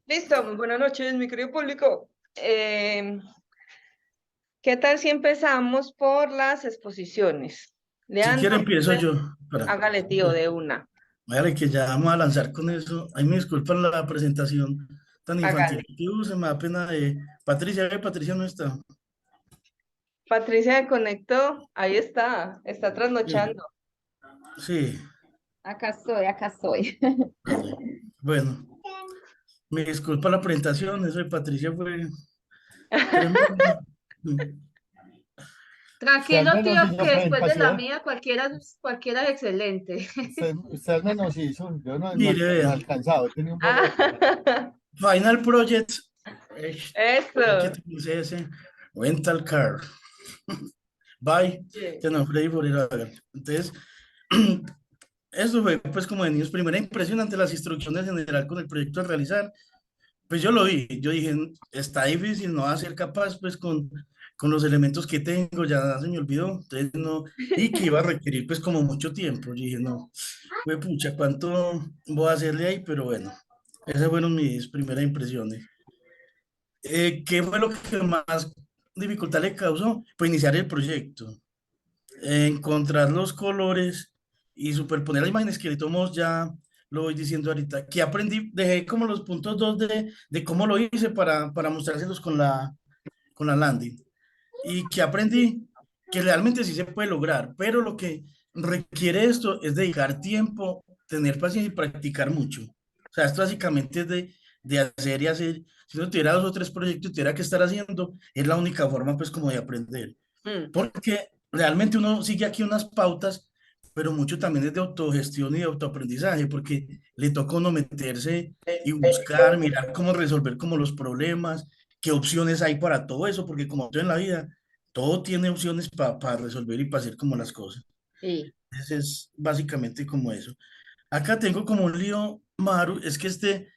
Listo, muy buenas noches, mi querido público. ¿Qué tal si empezamos por las exposiciones? Si quiere Leandro, empiezo yo. Para, hágale tío de una, vale, que ya vamos a lanzar con eso. Ay, me disculpan la presentación tan infantil hágale. que se me da pena de Patricia. Patricia no está. Patricia me conectó, ahí está Sí, trasnochando. sí, Acá estoy, acá estoy. vale. Bueno, me disculpa la presentación. Eso de Patricia fue tremendo. Usted al Tranquilo, menos tío, hizo que después de la presentación, mía cualquiera es excelente. usted al menos hizo, yo Mire, no he vea, alcanzado, he tenido un boleta. Ah, Final Project. ¿Qué eso. te dice ese? Rental car. Bye. Sí. Te no, Freddy Forever. Entonces, eso fue pues como de niños, primera impresión ante las instrucciones general con el proyecto a realizar. Pues yo lo vi, yo dije, está difícil, no va a ser capaz pues con los elementos que tengo, ya se me olvidó, entonces no, y que iba a requerir pues como mucho tiempo. Yo dije, no, pues pucha, ¿cuánto voy a hacerle ahí? Pero bueno, esas fueron mis primeras impresiones. ¿Qué fue lo que más dificultad le causó? Pues iniciar el proyecto, encontrar los colores y superponer las imágenes que le tomamos ya, lo voy diciendo ahorita, que aprendí, dejé como los puntos dos de cómo lo hice para mostrárselos con la landing. Y que aprendí que realmente sí se puede lograr, pero lo que requiere esto es dedicar tiempo, tener paciencia y practicar mucho. O sea, esto básicamente es de hacer y hacer. Si uno tuviera dos o tres proyectos y tuviera que estar haciendo, es la única forma pues como de aprender. Mm. Porque realmente uno sigue aquí unas pautas, pero mucho también es de autogestión y de autoaprendizaje, porque le toca a uno meterse y buscar, mirar cómo resolver como los problemas, qué opciones hay para todo eso, porque como todo en la vida, todo tiene opciones para resolver y para hacer como las cosas. Sí. Ese es básicamente como eso. Acá tengo como un lío, Maru, es que este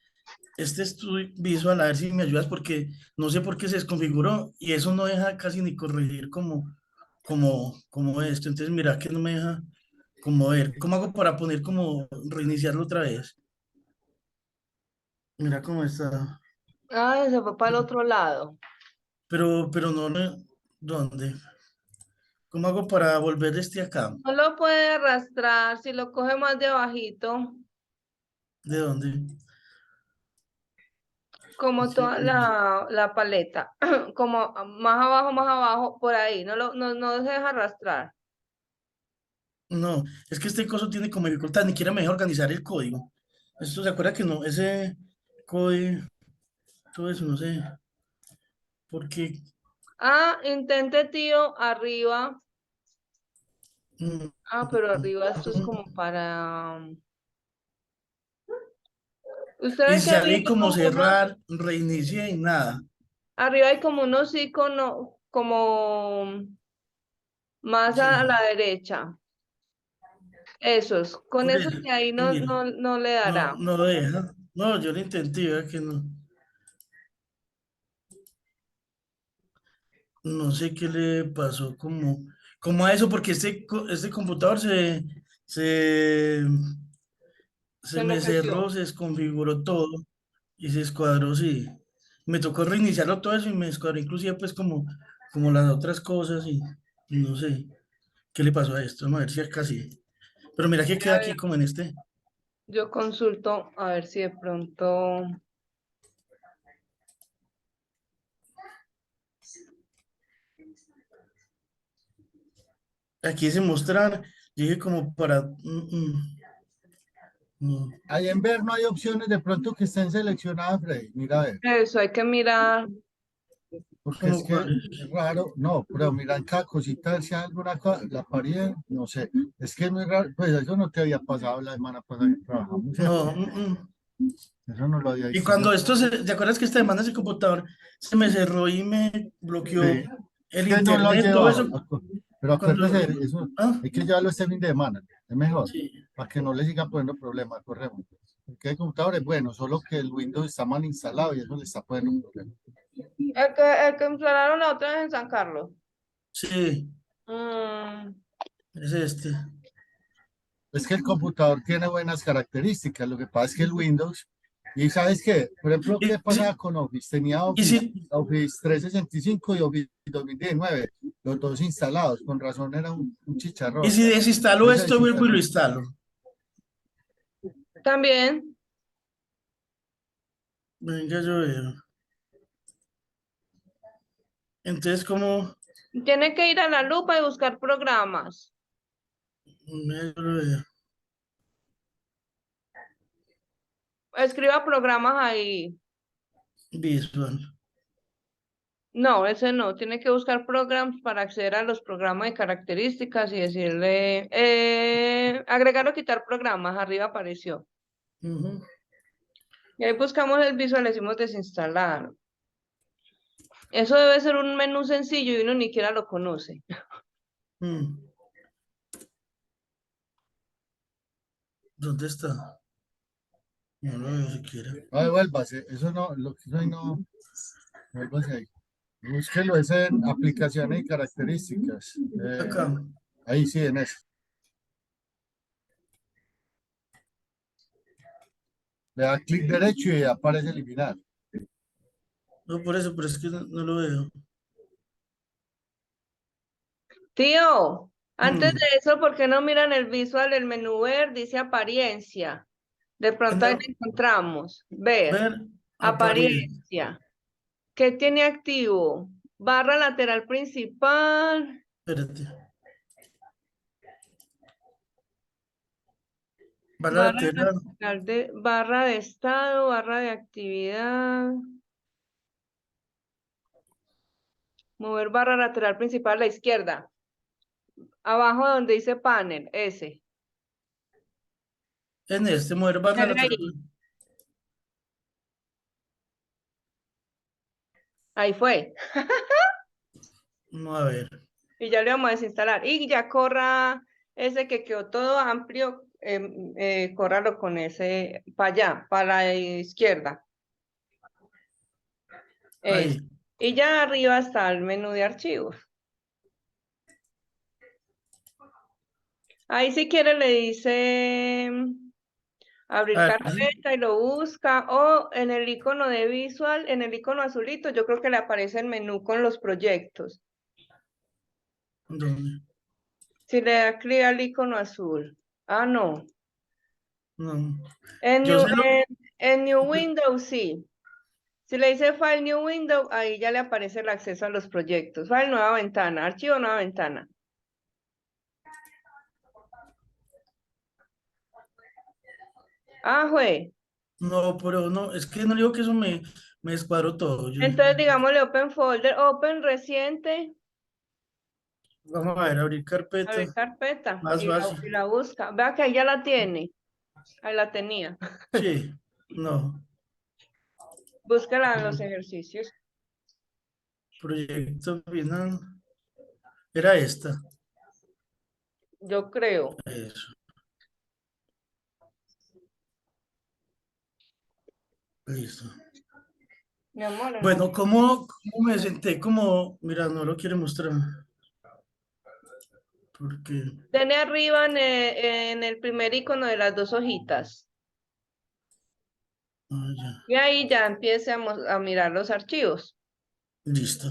estudio visual, a ver si me ayudas, porque no sé por qué se desconfiguró y eso no deja casi ni corregir como esto. Entonces, mira que no me deja como ver. ¿Cómo hago para poner como reiniciarlo otra vez? Mira cómo está. Ah, se fue para el otro lado. Pero no, ¿dónde? ¿Cómo hago para volver este acá? No lo puede arrastrar, si lo coge más de abajito, ¿De dónde? como Sí, toda la paleta, como más abajo, por ahí, no se deja arrastrar. no, es que este coso tiene como dificultad, ni siquiera me deja organizar el código. Esto se acuerda que no, ese código, todo eso, no sé, porque Ah, intente, tío, arriba. mm, Ah, pero arriba esto es como mm, para... Usted y ve que arriba salí hay como como unos, cerrar, reinicié y nada. arriba hay como unos iconos, como más a Sí, la derecha. Esos, con por esos eso, que ahí mire, no le no, dará. no deja. No, yo lo intenté, vea que no. No sé qué le pasó como a eso, porque este computador se, Se se me cerró, enloqueció. se desconfiguró todo y se escuadró, sí. Me tocó reiniciarlo todo eso y me escuadró inclusive pues como las otras cosas y no sé qué le pasó a esto. Vamos a ver si acá sí. Pero mira que queda A aquí ver, como en este. yo consulto a ver si de pronto... Aquí dice mostrar. Dije como para... mm. Ahí en ver no hay opciones de pronto que estén seleccionadas, Freddy. Mira, a ver, Eso, hay que mirar. porque es ¿Cómo que cuál? es raro, no, pero mira en cada cosita, a ver si hay alguna cosa, la pared, no sé, es que es muy raro, pues eso no te había pasado la semana pasada que trabajamos, ¿cierto? No. Eso no lo había Y visto cuando yo. ¿te acuerdas que esta demanda ese computador se me cerró y me bloqueó Sí, es el que no lo has internet, todo llevado, eso? pero Cuando... acuérdese, eso Ah, hay que llevarlo este fin de semana, es mejor, sí. para que no le siga poniendo problemas, corremos. Porque el computador es bueno, solo que el Windows está mal instalado y eso le está poniendo un problema. El que instalaron la otra vez en San Carlos. Sí, Mm, es este. Es que el computador tiene buenas características, lo que pasa es que el Windows Y sabes qué, por ejemplo, Y ¿qué si, pasaba con Office? Tenía y Office, si, Office 365 y Office 2019, los dos instalados, con razón era un y chicharrón. si desinstalo Entonces se esto, vuelvo y lo desinstaló. instalo. También Venga, yo veo. Entonces, ¿cómo? tiene que ir a la lupa y buscar programas. Venga, yo lo veo. Escriba programas ahí. Visual. No, ese no. Tiene que buscar programas para acceder a los programas de características y decirle, agregar o quitar programas. Arriba apareció. Ujú. Y ahí buscamos el visual, le decimos desinstalar. Eso debe ser un menú sencillo y uno ni siquiera lo conoce. Mm. ¿Dónde está? No lo veo siquiera. No, devuélvase, eso no, lo que no, no, devuélvase ahí. Búsquelo, es en aplicaciones y características. Acá. Ahí sí, en eso. Le da clic derecho y aparece eliminar. No, por eso, pero es que no lo veo. Tío, antes de Mm. eso, ¿por qué no miran el visual del menú ver? Dice apariencia. De pronto ahí lo Anda, encontramos. Ver, ver, apariencia. apariencia. ¿Qué tiene activo? Barra lateral principal. Espérate. Barra Barra lateral. lateral de, barra de estado, barra de actividad. Mover barra lateral principal a la izquierda. Abajo donde dice panel, ese. En este, mover barra Dale lateral. ahí. Ahí fue. No, a ver. Y ya le vamos a desinstalar. Y ya corra ese que quedó todo amplio, córralo con ese para allá, para la izquierda. Ahí. Y ya arriba está el menú de archivos. Ahí si quiere le dice abrir A ver, carpeta y lo busca. O en el icono de visual, en el icono azulito, yo creo que le aparece el menú con los proyectos. ¿dónde? Si le da clic al icono azul. Ah, no. No. En Yo New, sé lo. en New Windows, sí. Si le dice File New Window, ahí ya le aparece el acceso a los proyectos. File Nueva Ventana, Archivo Nueva Ventana. Ah, jue. No, pero no, es que no digo que eso me descuadró todo. Entonces digámosle Open Folder, Open Reciente, Vamos a ver, abrir abrir carpeta. carpeta Más fácil. y la busca. Vea que ahí ya la tiene. Ahí la tenía. Sí, no. Búsquela en los ejercicios. Proyecto final. Era esta. Yo creo. Eso, listo. Mi amor, no. Bueno, ¿cómo me senté? Como, mira, no lo quiere mostrar. Porque, Tiene arriba en el primer icono de las dos hojitas. ya, Y ahí ya empiece a mirar los archivos. listo.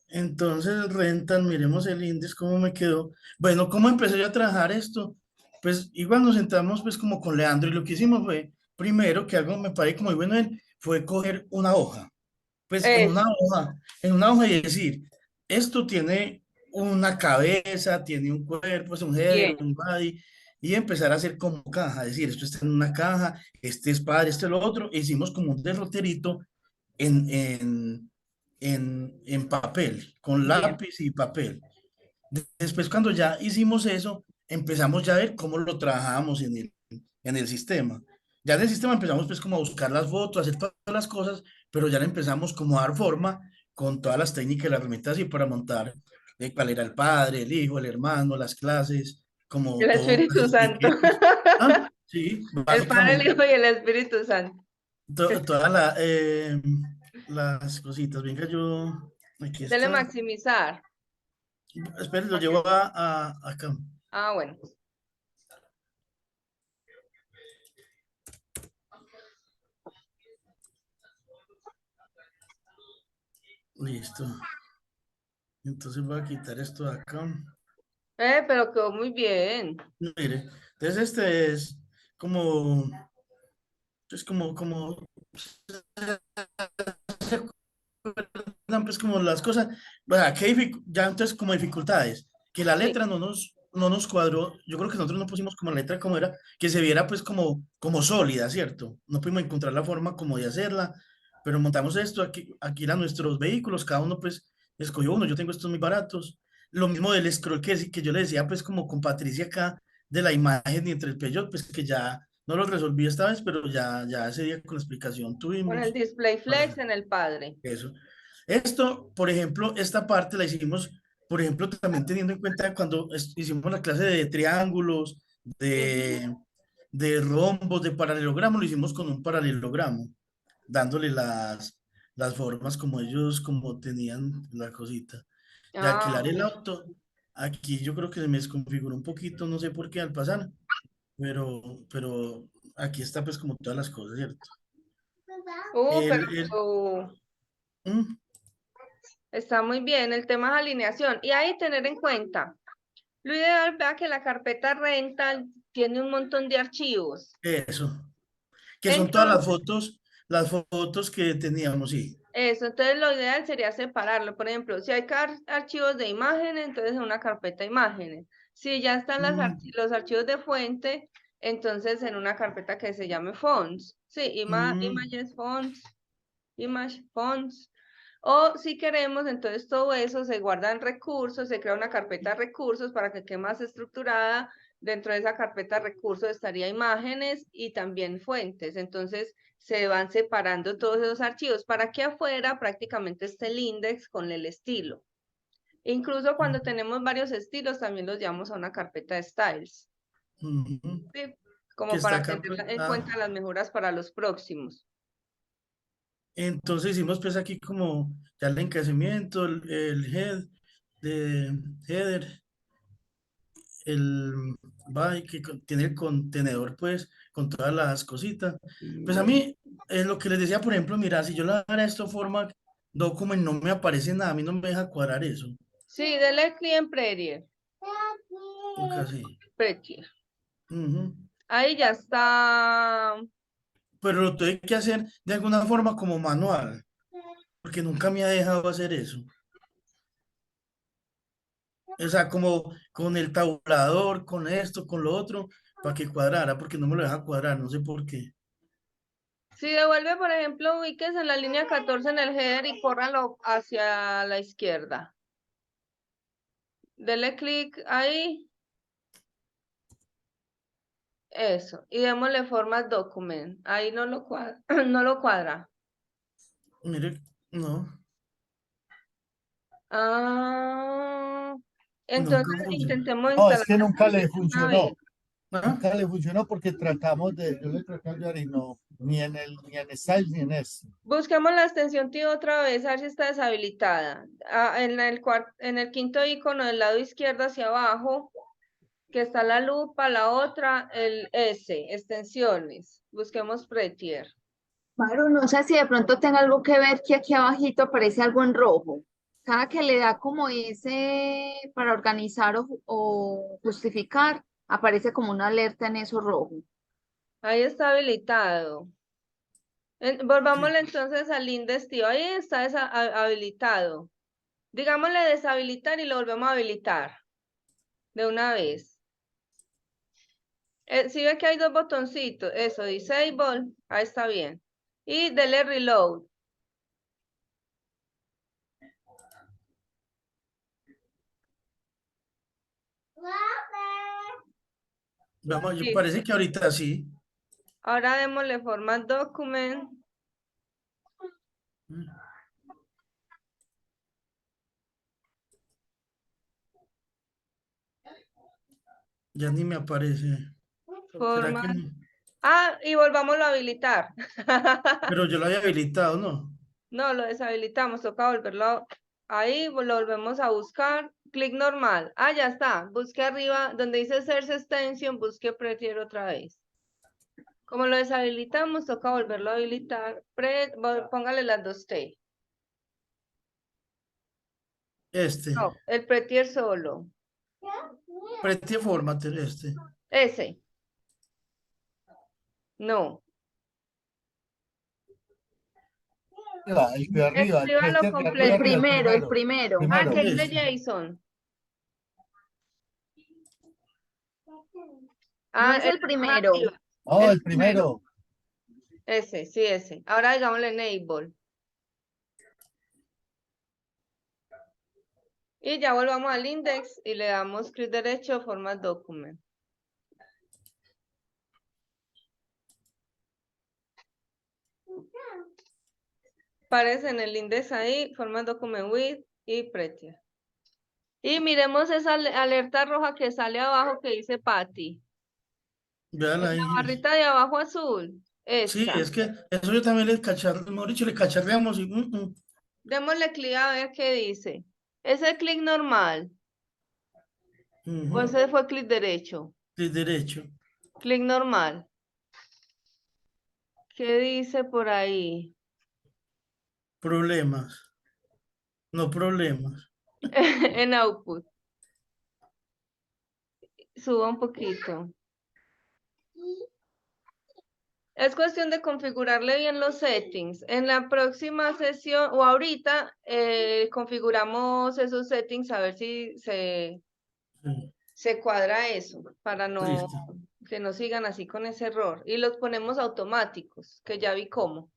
Entonces, rentan, miremos el índice, cómo me quedó. Bueno, ¿cómo empecé yo a trabajar esto? Pues igual nos sentamos pues como con Leandro y lo que hicimos fue, primero, que algo me parece como muy bueno él, fue coger una hoja. Pues Eso. en una hoja y decir, esto tiene una cabeza, tiene un cuerpo, es un header, Bien. un body, y empezar a hacer como caja, decir, esto está en una caja, este es padre, este es lo otro, e hicimos como un derroterito en, en, en papel, con Bien. lápiz y papel. Después, cuando ya hicimos eso, empezamos ya a ver cómo lo trabajamos en el sistema. Ya en el sistema empezamos pues como a buscar las fotos, a hacer todas las cosas, pero ya le empezamos como a dar forma con todas las técnicas y las herramientas y para montar cuál era el padre, el hijo, el hermano, las clases, como El todo, las Espíritu Santo. etiquetas. Ah, sí, El Padre, el básicamente, Hijo y el Espíritu Santo. todas las cositas. Venga, yo, aquí Dele está. maximizar. Espera, lo Pa' que- llevo acá. Ah, bueno. Listo. Entonces voy a quitar esto de acá. Pero quedó muy bien. Mire, entonces este como, es como pues como las cosas, bueno, ya entonces como dificultades, que la Sí. letra no nos cuadró, yo creo que nosotros no pusimos como la letra como era, que se viera pues como sólida, ¿cierto? No pudimos encontrar la forma como de hacerla, pero montamos esto, aquí eran nuestros vehículos, cada uno pues escogió uno, yo tengo estos muy baratos, lo mismo del scroll que yo le decía pues como con Patricia acá, de la imagen y entre el Peugeot, pues que ya no lo resolví esta vez, pero ya ese día con la explicación Con el tuvimos. display flex Para en el padre. eso. Esto, por ejemplo, esta parte la hicimos, por ejemplo, también teniendo en cuenta cuando hicimos la clase de triángulos, Ujú. de rombos, de paralelogramo, lo hicimos con un paralelogramo, dándole las formas como ellos, como tenían la cosita. De Ah, alquilar el ok. auto, aquí yo creo que se me desconfiguró un poquito, no sé por qué al pasar, pero aquí está pues como todas las cosas, ¿cierto? Pero El, el, uh, mm, está muy bien. El tema es alineación. Y ahí tener en cuenta. Lo ideal, vea que la carpeta rental tiene un montón de archivos. eso. Que son todas Entonces, las fotos que teníamos, sí. entonces lo ideal sería separarlo. Por ejemplo, si hay archivos de imágenes, entonces en una carpeta imágenes. Si ya están Mm, los archivos de fuente, entonces en una carpeta que se llame fonts. Sí, mm, images fonts, image fonts. O si queremos, entonces todo eso se guarda en recursos, se crea una carpeta de recursos para que quede más estructurada. Dentro de esa carpeta de recursos estaría imágenes y también fuentes. Entonces se van separando todos esos archivos para que afuera prácticamente esté el index con el estilo. Incluso cuando tenemos varios estilos, también los llevamos a una carpeta de styles, mm. ¿sí? Que Como está para acá, tener pues, en cuenta las mejoras para los próximos. entonces hicimos pues aquí como ya el encasamiento, el de header, el bike que tiene el contenedor pues con todas las cositas. Pues a mí es lo que les decía, por ejemplo, mira, si yo le dara esto forma document no me aparece nada, a mí no me deja cuadrar eso. Sí, dele clic en Prettier. Casi. Prettier. Ujú. Ahí ya está. Pero lo tuve que hacer de alguna forma como manual, porque nunca me ha dejado hacer eso. O sea, como con el tabulador, con esto, con lo otro, para que cuadrara, porque no me lo deja cuadrar, no sé por qué. Si devuelve, por ejemplo, ubiques en la línea 14 en el header y córralo hacia la izquierda. Dele clic ahí. Eso. Y démosle format document. Ahí no lo cuadra. No lo cuadra. Mire, no, Ah, entonces nunca funciona. intentemos No, es instalar que nunca le una vez. funcionó. ¿Ah? Nunca le funcionó porque yo le traté de ayudar y no, ni en Style ni en este. Busquemos la extensión TIO otra vez, a ver si está deshabilitada. En el quinto icono del lado izquierdo hacia abajo, que está la lupa, la otra, el S, extensiones. Busquemos Prettier. Claro, no sé si de pronto tenga algo que ver que aquí abajito aparece algo en rojo. Cada que le da como ese para organizar o justificar, aparece como una alerta en eso rojo. Ahí está habilitado. Volvámosle entonces al index TIO. Ahí está habilitado. Digámosle deshabilitar y lo volvemos a habilitar de una vez. Si ve que hay dos botoncitos, eso, disable, ahí está bien. Y dele reload. Vamos, Listo. parece que ahorita sí. Ahora démosle format document. Ya ni me aparece. ¿Será que Format. no? Ah, y volvámoslo a habilitar. Pero yo lo había habilitado, ¿no? No, lo deshabilitamos, toca volverlo. Ahí lo volvemos a buscar. Clic normal. Ah, ya está. Busque arriba donde dice Search Extension, busque Prettier otra vez. Como lo deshabilitamos, toca volverlo a habilitar. Póngale las dos T. No, el Prettier solo. Pretty Formatter, Ese. No. El de arriba, el Escríbalo Prettier de El arriba, completo. primero, el primero, primero. Ah, que es primero. de Jason. No Ah, es el primero. arriba. Oh, El el primero. Ese, sí, ese. Ahora digámosle enable. Y ya volvamos al index y le damos clic derecho, format document. Aparece en el index ahí, format document with y Prettier. Y miremos esa alerta roja que sale abajo que dice Patty. Véala En la ahí. barrita de abajo azul. Sí, Esa. es que eso yo también mejor dicho, le cacharreamos y Démosle clic a ver qué dice. ¿Ese clic normal? ¿O ese fue clic derecho? de derecho. Clic normal. ¿Qué dice por ahí? Problemas. No problemas. En output. Suba un poquito. Es cuestión de configurarle bien los settings. En la próxima sesión o ahorita configuramos esos settings a ver si Sí, se cuadra eso para no listo. que no sigan así con ese error. Y los ponemos automáticos, que ya vi cómo.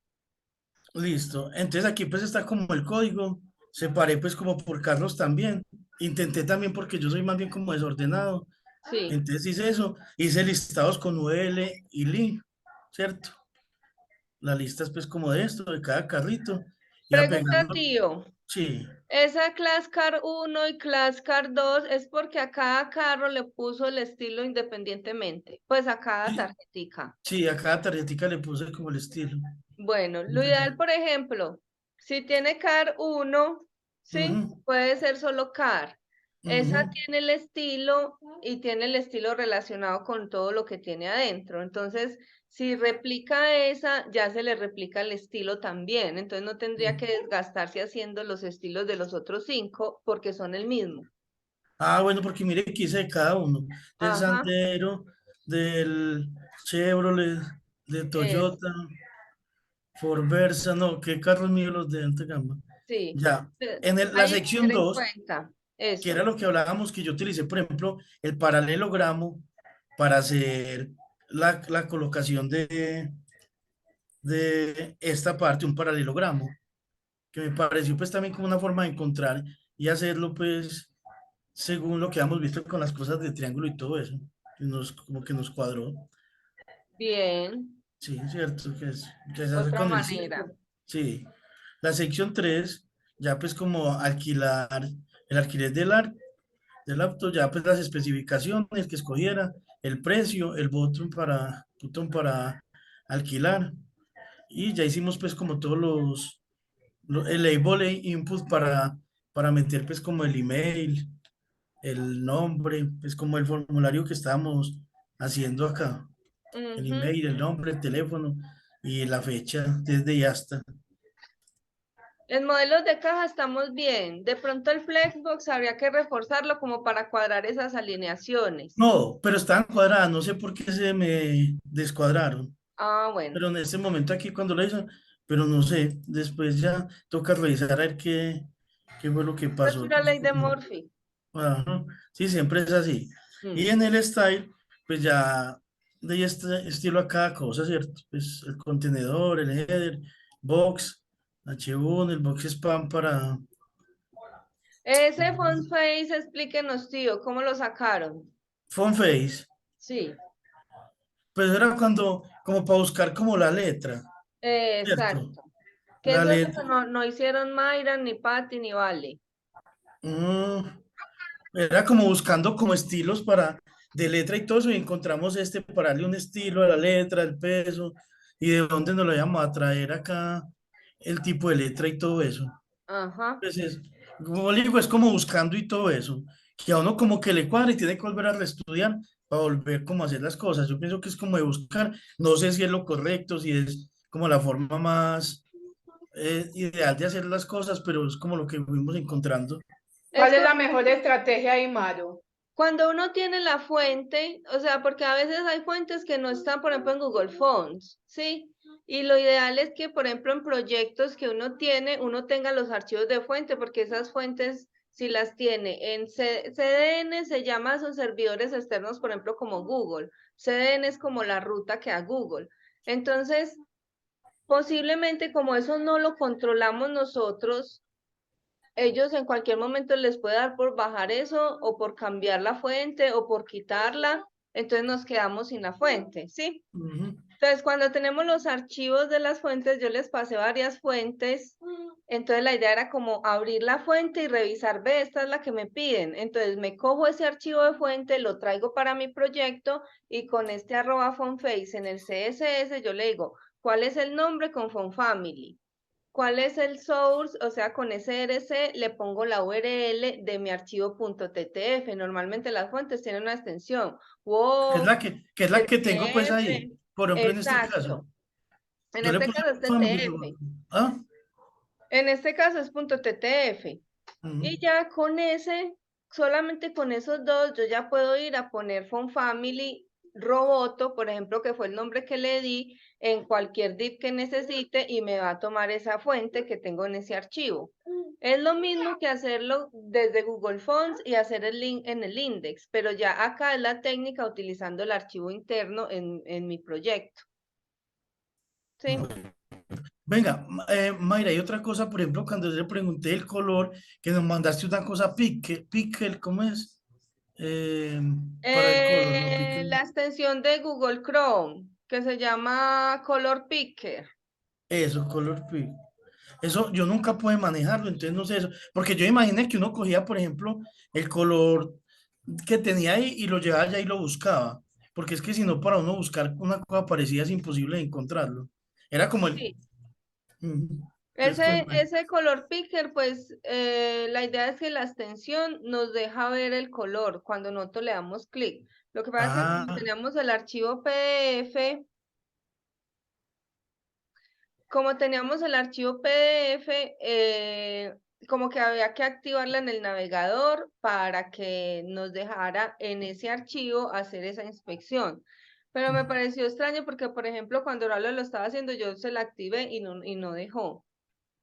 Listo. Entonces aquí pues está como el código. Separé pues como por Carlos también. Intenté también porque yo soy más bien como desordenado. Sí. Entonces hice eso. Hice listados con UL y LI, ¿cierto? La lista es pues como de esto, de cada carrito. Iba Pregunta, pegando. tío. Sí, Esa Class Car 1 y Class Car 2 es porque a cada carro le puso el estilo independientemente. Pues a cada sí, tarjetica. sí, a cada tarjetica le puse como el estilo. Bueno, lo ideal, por ejemplo, si tiene car 1, ¿sí? Ujú, Puede ser solo car. Esa ujú. tiene el estilo y tiene el estilo relacionado con todo lo que tiene adentro. Entonces, si replica esa, ya se le replica el estilo también. Entonces, no tendría que desgastarse haciendo los estilos de los otros 5 porque son el mismo. Ah, bueno, porque mire que hice de cada uno. Del Ajá, Sandero, del Chevrolet, de eso, Toyota, Ford Versa, no, qué carros míos los de alta gama. sí. Ya, en la Ahí sección tener en 2 cuenta que era eso. lo que hablábamos, que yo utilicé, por ejemplo, el paralelogramo para hacer la colocación de esta parte, un paralelogramo, que me pareció pues también como una forma de encontrar y hacerlo pues según lo que hemos visto con las cosas de triángulo y todo eso, como que nos cuadró. Bien, Sí, cierto, que se hace otra con el manera. círculo. Sí. La sección 3 ya pues como alquilar, el alquiler del auto, ya pues las especificaciones que escogiera, el precio, el botón para alquilar. Y ya hicimos pues como todos el label e input para meter pues como el email, el nombre, pues como el formulario que estábamos haciendo acá, el Ujú. email, el nombre, el teléfono y la fecha desde y hasta. En modelos de caja estamos bien. De pronto el Flexbox habría que reforzarlo como para cuadrar esas alineaciones. No, pero estaban cuadradas, no sé por qué se me descuadraron, Ah, bueno. pero en este momento aquí cuando lo hizo, pero no sé, después ya toca revisar a ver qué fue lo que Es pasó. pura ley de Murphy. Ajá, sí, siempre es así. Y Mm. en el style, pues ya de este estilo a cada cosa, ¿cierto? Pues el contenedor, el header, box, H1, el box spam para Ese font face, explíquenos, tío, ¿cómo lo sacaron? font face. Sí, Pues era cuando, como para buscar como la letra, ¿cierto? exacto. Que La eso es lo letra. que no hicieron Mayra, ni Patty, ni Vale. Era como buscando como estilos de letra y todo eso, y encontramos este para darle un estilo a la letra, el peso, y de dónde nos lo íbamos a traer acá, el tipo de letra y todo eso. Ajá. Pues como le digo, es como buscando y todo eso, que a uno como que le cuadra y tiene que volver a reestudiar para volver como a hacer las cosas. Yo pienso que es como de buscar, no sé si es lo correcto, si es como la forma más ideal de hacer las cosas, pero es como lo que fuimos encontrando. ¿Cuál es la como mejor estrategia ahí, Maru? cuando uno tiene la fuente, o sea, porque a veces hay fuentes que no están, por ejemplo, en Google Fonts, ¿sí? Y lo ideal es que, por ejemplo, en proyectos que uno tiene, uno tenga los archivos de fuente, porque esas fuentes, si las tiene en CDN, se llama, son servidores externos, por ejemplo, como Google. CDN es como la ruta que a Google. Entonces, posiblemente como eso no lo controlamos nosotros, ellos en cualquier momento les puede dar por bajar eso o por cambiar la fuente o por quitarla, entonces nos quedamos sin la fuente, ¿sí? Ujú. Entonces, cuando tenemos los archivos de las fuentes, yo les pasé varias fuentes, entonces la idea era como abrir la fuente y revisar, ve, esta es la que me piden, entonces me cojo ese archivo de fuente, lo traigo para mi proyecto y con este @fonface en el CSS yo le digo, ¿cuál es el nombre con fonfamily? ¿Cuál es el source? O sea, con SRC le pongo la URL de mi archivo .ttf. Normalmente las fuentes tienen una extensión. Que es Wow, la que es la que tengo pues ahí. TTF. Por ejemplo, en este caso, Exacto. En yo le este puse caso es family. TTF. ¿Ah? En este caso es .ttf. Ujú. Y ya con ese, solamente con esos dos, yo ya puedo ir a poner fonfamily roboto, por ejemplo, que fue el nombre que le di, en cualquier div que necesite y me va a tomar esa fuente que tengo en ese archivo. Es lo mismo que hacerlo desde Google Fonts y hacer el link en el index, pero ya acá es la técnica utilizando el archivo interno en mi proyecto. ¿Sí? Venga, Mayra, y otra cosa, por ejemplo, cuando yo le pregunté el color, que nos mandaste una cosa pickle, ¿cómo es? Eh, para el color, no pickle. La extensión de Google Chrome, que se llama Color Picker. Eso, color pick. Eso yo nunca pude manejarlo, entonces no sé eso. Porque yo imaginé que uno cogía, por ejemplo, el color que tenía ahí y lo llevaba allá y lo buscaba. Porque es que si no, para uno buscar una cosa parecida es imposible encontrarlo. Era como el. Sí. Ujú. Entonces, Ese color picker, pues la idea es que la extensión nos deja ver el color cuando nosotros le damos clic. Lo que pasa es que como ah, teníamos el archivo PDF, como teníamos el archivo PDF, como que había que activarla en el navegador para que nos dejara en ese archivo hacer esa inspección. Pero me pareció extraño porque, por ejemplo, cuando Ralo lo estaba haciendo, yo se la activé y no dejó.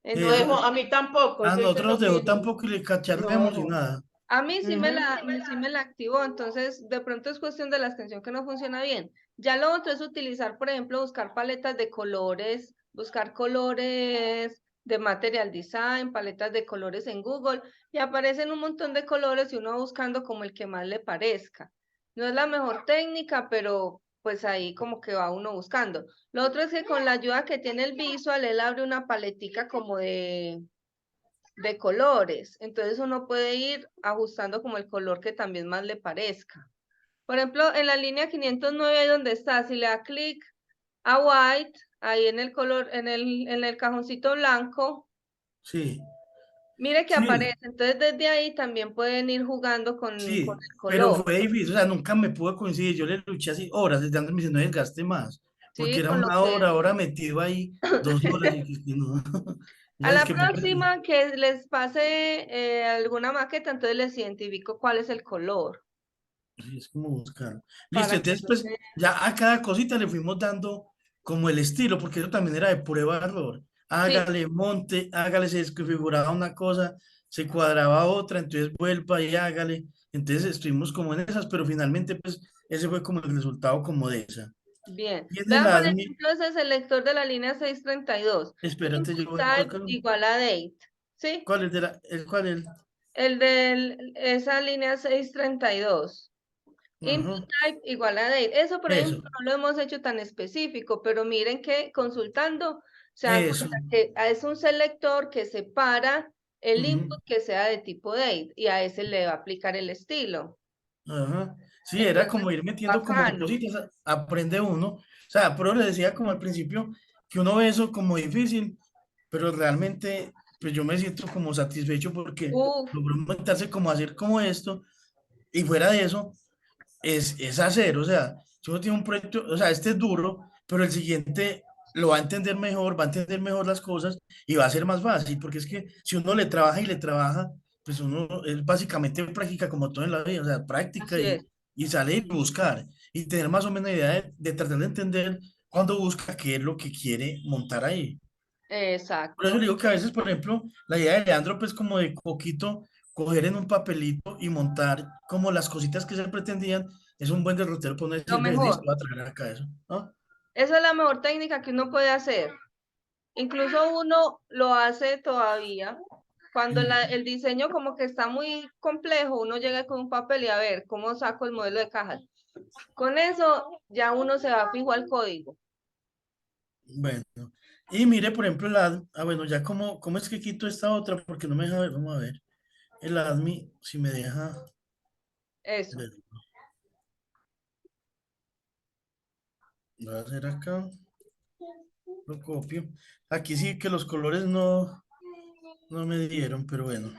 No eso, dejó, Entonces, a mí tampoco, a eso es nosotros nos lo dejó que tampoco y le no cacharremos y dejó. nada. a mí Ujú. sí me la activó, entonces de pronto es cuestión de la extensión que no funciona bien. Ya lo otro es utilizar, por ejemplo, buscar paletas de colores, buscar colores de material design, paletas de colores en Google, y aparecen un montón de colores y uno va buscando como el que más le parezca. No es la mejor técnica, pero pues ahí como que va uno buscando. Lo otro es que con la ayuda que tiene el visual, él abre una paletica como de colores. Entonces uno puede ir ajustando como el color que también más le parezca. Por ejemplo, en la línea 509 ahí donde está, si le da clic a white, ahí en el color, en el cajoncito blanco, Sí, mire que sí, aparece. Entonces desde ahí también pueden ir jugando con sí, el pero color, fue difícil, o sea, nunca me pude coincidir. Yo le luché así horas, desde antes me dice, no desgaste más, porque ¿sí? era Con lo una que... hora, hora metido ahí, 2 horas y que no. A Ya es la que pobre. próxima que les pase alguna maqueta, entonces les identifico cuál es el color Sí, es como buscar. Listo, para que entonces no pues se... ya a cada cosita le fuimos dando como el estilo, porque eso también era de prueba error. Sí, Hágale monte, hágale, se desconfiguraba una cosa, se cuadraba otra, entonces vuelva y hágale. Entonces estuvimos como en esas, pero finalmente pues ese fue como el resultado como de esa. bien. Tiene Vean, la por admin, ejemplo, ese selector de la línea 632. espérate, yo Input voy a type colocar igual a date. ¿Sí? ¿cuál es de la, el cuál es? El de esa línea 632. Input Ajá, type igual a date. Eso, por ejemplo, eso, no lo hemos hecho tan específico, pero miren que consultando se dan eso. cuenta que es un selector que separa el Ujú. input que sea de tipo date y a ese le va a aplicar el estilo. Ajá. Sí, era como Entonces, ir metiendo como bacano. cositas, aprende uno. O sea, pero le decía como al principio que uno ve eso como difícil, pero realmente pues yo me siento como satisfecho porque Uf, logró montarse como hacer como esto y fuera de eso es hacer, o sea, si uno tiene un proyecto, o sea, este es duro, pero el siguiente lo va a entender mejor, va a entender mejor las cosas y va a ser más fácil, porque es que si uno le trabaja y le trabaja, pues uno es básicamente práctica como todo en la vida, o sea, práctica Así es. y salir y buscar y tener más o menos idea de tratar de entender cuando busca qué es lo que quiere montar ahí. Por eso le Exacto. digo que a veces, por ejemplo, la idea de Leandro, pues como de poquito, coger en un papelito y montar como las cositas que se pretendían, es un buen derrotero para uno Lo decir, ve, listo, mejor. voy a traer acá eso, ¿no? Esa es la mejor técnica que uno puede hacer. Incluso uno lo hace todavía. Cuando el diseño como que está muy complejo, uno llega con un papel y a ver cómo saco el modelo de cajas. Con eso ya uno se va fijo al código. Bueno, y mire, por ejemplo, bueno, ya cómo es que quito esta otra, porque no me deja ver, vamos a ver, el admin, si me deja, Eso. lo voy a hacer acá, lo copio. Aquí sí que los colores no me dieron, pero bueno.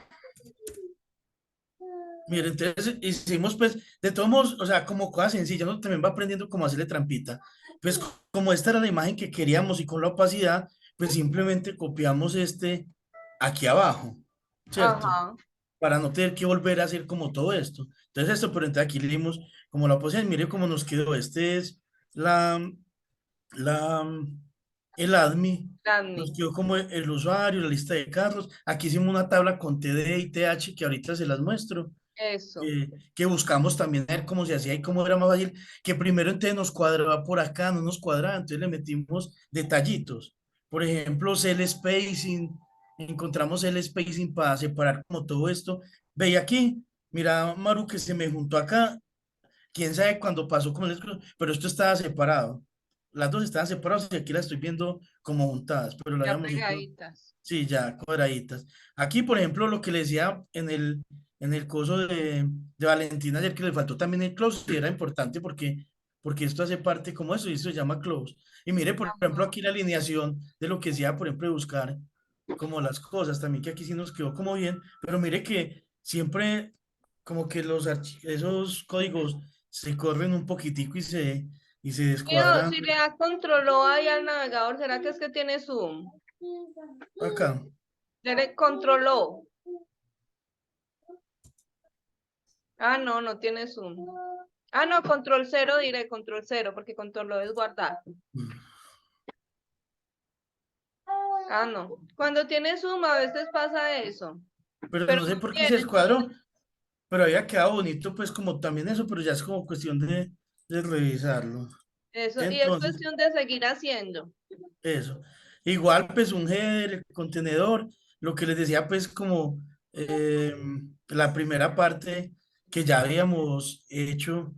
Mire, entonces hicimos pues, de todos modos, o sea, como cosas sencillas, uno también va aprendiendo cómo hacerle trampita. Pues como esta era la imagen que queríamos y con la opacidad, pues simplemente copiamos este aquí abajo, ¿cierto? Ajá. Para no tener que volver a hacer como todo esto. Entonces esto, pero entonces aquí le dimos como la opacidad, mire cómo nos quedó. Este es la, la, el admin, nos Dani. quedó como el usuario, la lista de carros. Aquí hicimos una tabla con TD y TH que ahorita se las muestro Eso. que buscamos también a ver cómo se hacía y cómo era más fácil, que primero entonces nos cuadraba por acá, no nos cuadraba, entonces le metimos detallitos. Por ejemplo, cell spacing, encontramos el spacing para separar como todo esto. Veía aquí, mira, Maru, que se me juntó acá, quién sabe cuándo pasó como pero esto estaba separado. Las dos estaban separadas y aquí las estoy viendo como juntadas, pero las Ya habíamos hecho. pegaditas. Sí, ya cuadraditas. Aquí, por ejemplo, lo que le decía en el coso de Valentina ayer, que le faltó también el close, y era importante porque esto hace parte como eso, y eso se llama close. Y mire, por ejemplo, aquí la alineación de lo que decía, por ejemplo, de buscar como las cosas, también que aquí sí nos quedó como bien, pero mire que siempre como que esos códigos se corren un poquitico y se Mío, descuadran si le das control O ahí al navegador, ¿será que es que tiene zoom? acá. Dele control O. Ah, no, no tiene zoom. Ah, no, control cero, diré control cero, porque control O es guardar. Ah, no. Cuando tiene zoom a veces pasa eso. Pero Pero no sé no por qué se tiene, descuadró. entonces, Pero había quedado bonito, pues como también eso, pero ya es como cuestión de revisarlo. eso. Y es Entonces, cuestión de seguir haciendo. eso. Igual, pues un header, el contenedor, lo que les decía, pues como la primera parte que ya habíamos hecho,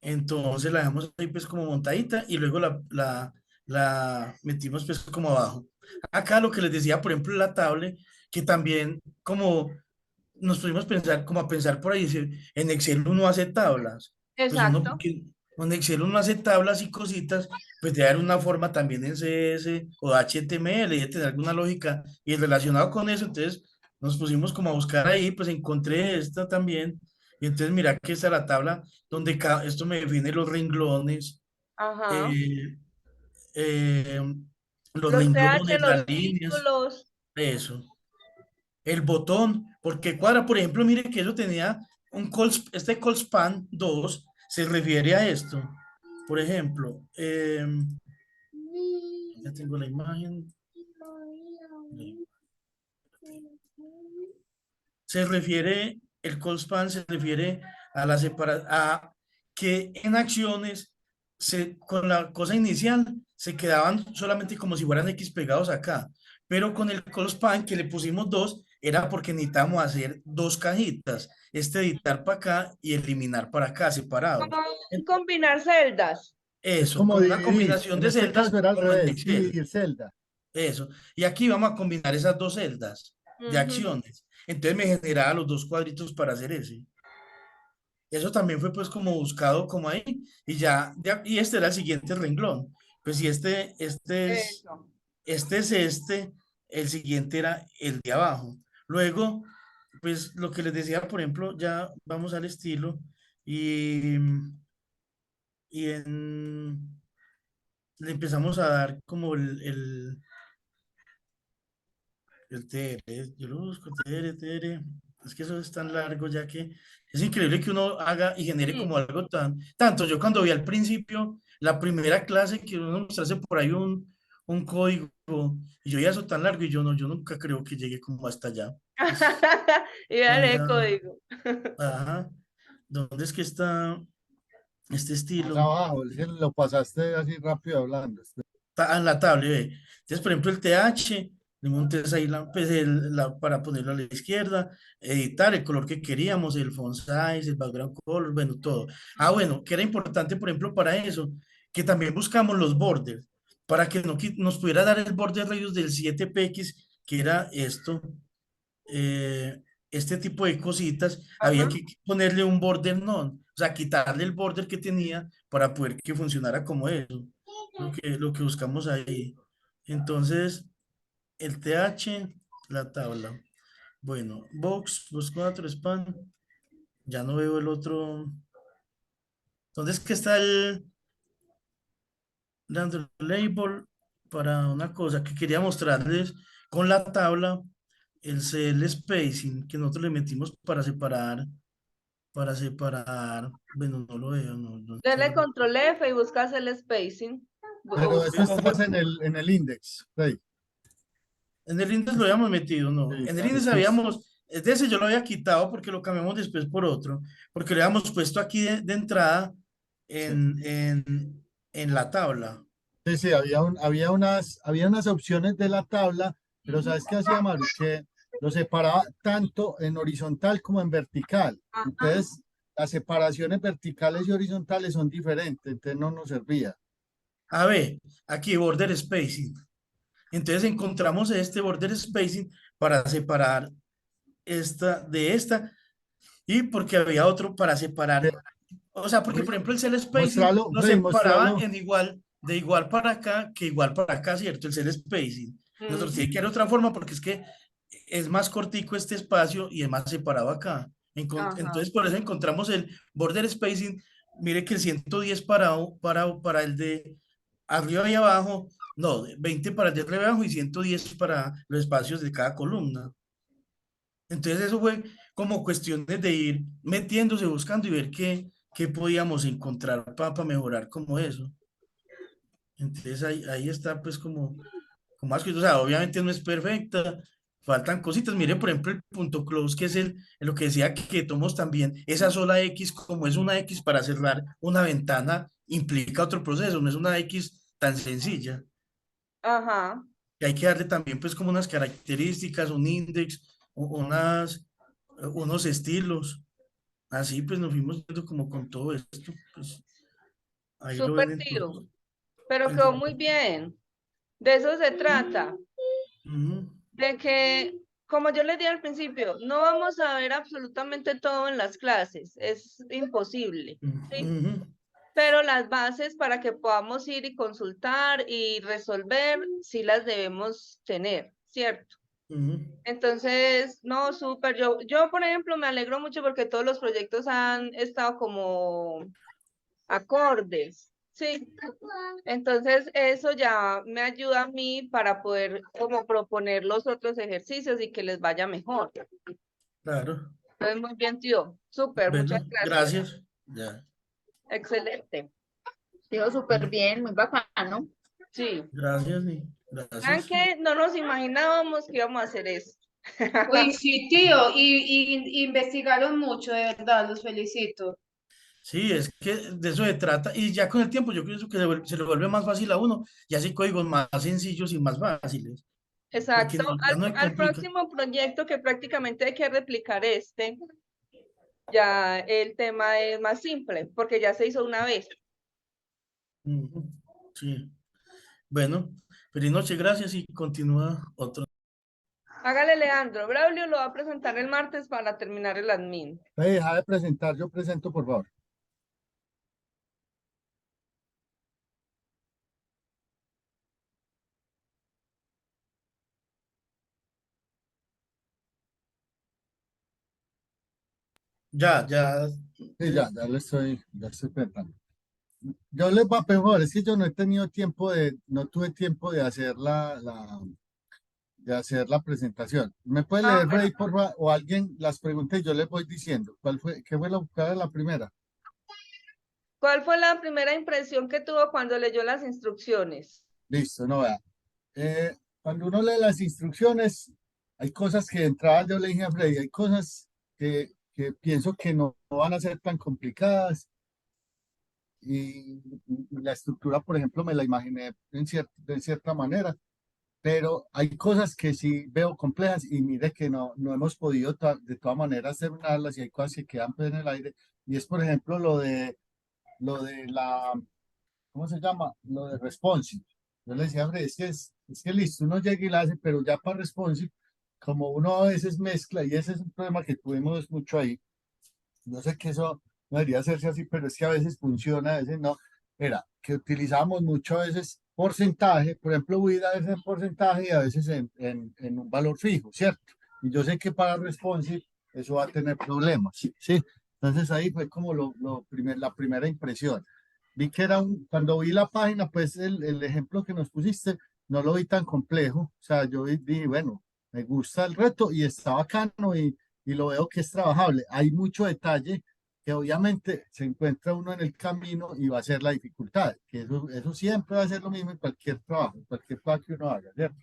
entonces la dejamos ahí pues como montadita y luego la metimos pues como abajo. Acá lo que les decía, por ejemplo, la tablet, que también como nos pudimos pensar, como a pensar por ahí, decir, en Excel uno hace tablas, pues uno, Exacto. porque en Excel uno hace tablas y cositas, pues de dar una forma también en CS o HTML y de tener alguna lógica y relacionado con eso, entonces nos pusimos como a buscar ahí, pues encontré esta también, y entonces mira que está la tabla donde esto me define los renglones, Ajá. eh, eh, los Los TH, renglones, los las líneas, títulos. eso el botón, porque cuadra, por ejemplo, mire que eso tenía este call span 2 se refiere a esto. Por ejemplo, ya tengo la imagen. El call span se refiere a a que en acciones con la cosa inicial se quedaban solamente como si fueran X pegados acá, pero con el call span que le pusimos dos, era porque necesitamos hacer dos cajitas, editar para acá y eliminar para acá separados. ¿Cómo combinar celdas? Es Eso, como con una dividir. combinación En de este celdas caso era al como en revés, Excel. dividir celda. Eso. Y aquí vamos a combinar esas dos celdas de Ujú. acciones. Entonces me generaba los dos cuadritos para hacer ese. Eso también fue pues como buscado como ahí y y este era el siguiente renglón. Pues si Eso. el siguiente era el de abajo. Luego, pues lo que les decía, por ejemplo, ya vamos al estilo y, le empezamos a dar como el TR, yo lo busco, TR. Es que eso es tan largo ya que es increíble que uno haga y genere Mm. como algo tanto. Yo cuando vi al principio la primera clase que uno mostrase por ahí un código y yo ya eso tan largo y yo nunca creo que llegue como hasta allá. Pues, Y dale el ah, código. ajá. ¿Dónde es que está este Más estilo? abajo, es que lo pasaste así rápido hablando. En la tablet, ve. Entonces, por ejemplo, el TH, le montes ahí pues, para ponerlo a la izquierda, editar el color que queríamos, el font size, el background color, bueno, todo. Bueno, que era importante, por ejemplo, para eso, que también buscamos los borders, para que nos pudiera dar el border radius del 7px, que era esto, este tipo de cositas, había Ajá. que ponerle un border none, o sea, quitarle el border que tenía para poder que funcionara como eso, lo que buscamos ahí. Entonces, el TH, la tabla. Bueno, box 4 span, ya no veo el otro. ¿Dónde es que está el random label? Para una cosa que quería mostrarles con la tabla, el cell spacing que nosotros le metimos para separar, bueno, no lo veo, no Dale entiendo. control F y buscas el spacing. Pero eso ¿Cómo fue? estás en el index. Sí, En el índice lo habíamos metido, no. sí, En el índice es que es, de ese yo lo había quitado porque lo cambiamos después por otro, porque le habíamos puesto aquí de entrada sí. en la tabla. Sí, sí, había unas opciones de la tabla, pero ¿sabes qué hacía Maru? Que lo separaba tanto en horizontal como en vertical. Ajá. Entonces, las separaciones verticales y horizontales son diferentes, entonces no nos servía. A ver, aquí border spacing. Entonces encontramos este border spacing para separar esta de esta y porque había otro para separar. Ve, O sea, porque voy- por ejemplo el cell spacing Mostralo, lo Freddy, separaba mostralo. en igual, de igual para acá que igual para acá, ¿cierto? El cell spacing. Nosotros Ujú. tiene que dar otra forma porque es que es más cortico este espacio y es más separado acá. Ajá. Entonces por eso encontramos el border spacing. Mire que el 110 para el de arriba y abajo, no, 20 para el de arriba y abajo y 110 para los espacios de cada columna. Entonces eso fue como cuestiones de ir metiéndose, buscando y ver qué podíamos encontrar para mejorar como eso. Entonces ahí está pues como más cosas. O sea, obviamente no es perfecta, faltan cositas. Mire, por ejemplo, el punto close, que es lo que decía que tomamos también, esa sola X, como es una X para cerrar una ventana, implica otro proceso, no es una X tan sencilla. Ajá. Que hay que darle también pues como unas características, un index, unos estilos. Así pues nos fuimos viendo como con todo esto, pues ahí lo Súper ven tío. entonces. Pero quedó muy bien. De eso se trata. Ujú, De que, como yo les dije al principio, no vamos a ver absolutamente todo en las clases. Es imposible. ¿Sí? ujú, Pero las bases para que podamos ir y consultar y resolver, sí las debemos tener, ¿cierto? ujú. Entonces, no, súper. Yo, por ejemplo, me alegro mucho porque todos los proyectos han estado como acordes, ¿sí? Entonces, eso ya me ayuda a mí para poder como proponer los otros ejercicios y que les vaya mejor. Claro, Entonces, muy bien, tío. Súper, muchas bueno, gracias. gracias. Ya, Excelente. Digo, súper bueno, bien, muy bacano. Sí. gracias, ¿Saben gracias. qué? No nos imaginábamos que íbamos a hacer eso. Uy, sí, tío, y investigaron mucho, de verdad, los felicito. Sí, es que de eso se trata y ya con el tiempo yo pienso que se le vuelve más fácil a uno y así códigos más sencillos y más fáciles, porque Exacto. no, ya no se Al complica. próximo proyecto que prácticamente hay que replicar este, ya el tema es más simple, porque ya se hizo una vez. Ujú, sí, bueno, feliz noche, gracias y continúa otro. Hágale, Leandro. Braulio lo va a presentar el martes para terminar el admin. Deja de presentar, yo presento, por favor. Ya, Sí, ya estoy presentando. Yo les voy a pedir, por favor, es que yo no he tenido tiempo no tuve tiempo de hacer de hacer la presentación. ¿Me puede Ah, leer, bueno. Freddy, por favor? O alguien las preguntas y yo les voy diciendo. ¿Qué fue la primera? ¿Cuál fue la primera impresión que tuvo cuando leyó las instrucciones? Listo, no vea. Cuando uno lee las instrucciones, hay cosas que de entrada yo le dije a Freddy, hay cosas que pienso que no van a ser tan complicadas y la estructura, por ejemplo, me la imaginé de cierta manera, pero hay cosas que sí veo complejas y mire que no hemos podido de todas maneras terminarlas y hay cosas que quedan pues, en el aire y es, por ejemplo, lo de la ¿cómo se llama? Lo de responsive. Yo le decía, hombre, es que listo, uno llega y la hace, pero ya para responsive, como uno a veces mezcla, y ese es un problema que tuvimos mucho ahí. Yo sé que eso no debería hacerse así, pero es que a veces funciona, a veces no. Era que utilizamos mucho a veces porcentaje, por ejemplo, voy a veces en porcentaje y a veces en un valor fijo, ¿cierto? Y yo sé que para responsive eso va a tener problemas, ¿sí? Entonces ahí fue como la primera impresión. Vi que cuando vi la página, pues el ejemplo que nos pusiste, no lo vi tan complejo. O sea, dije, bueno, me gusta el reto y está bacano y lo veo que es trabajable. Hay mucho detalle que obviamente se encuentra uno en el camino y va a ser la dificultad, que eso siempre va a ser lo mismo en cualquier trabajo, en cualquier trabajo que uno haga, ¿cierto?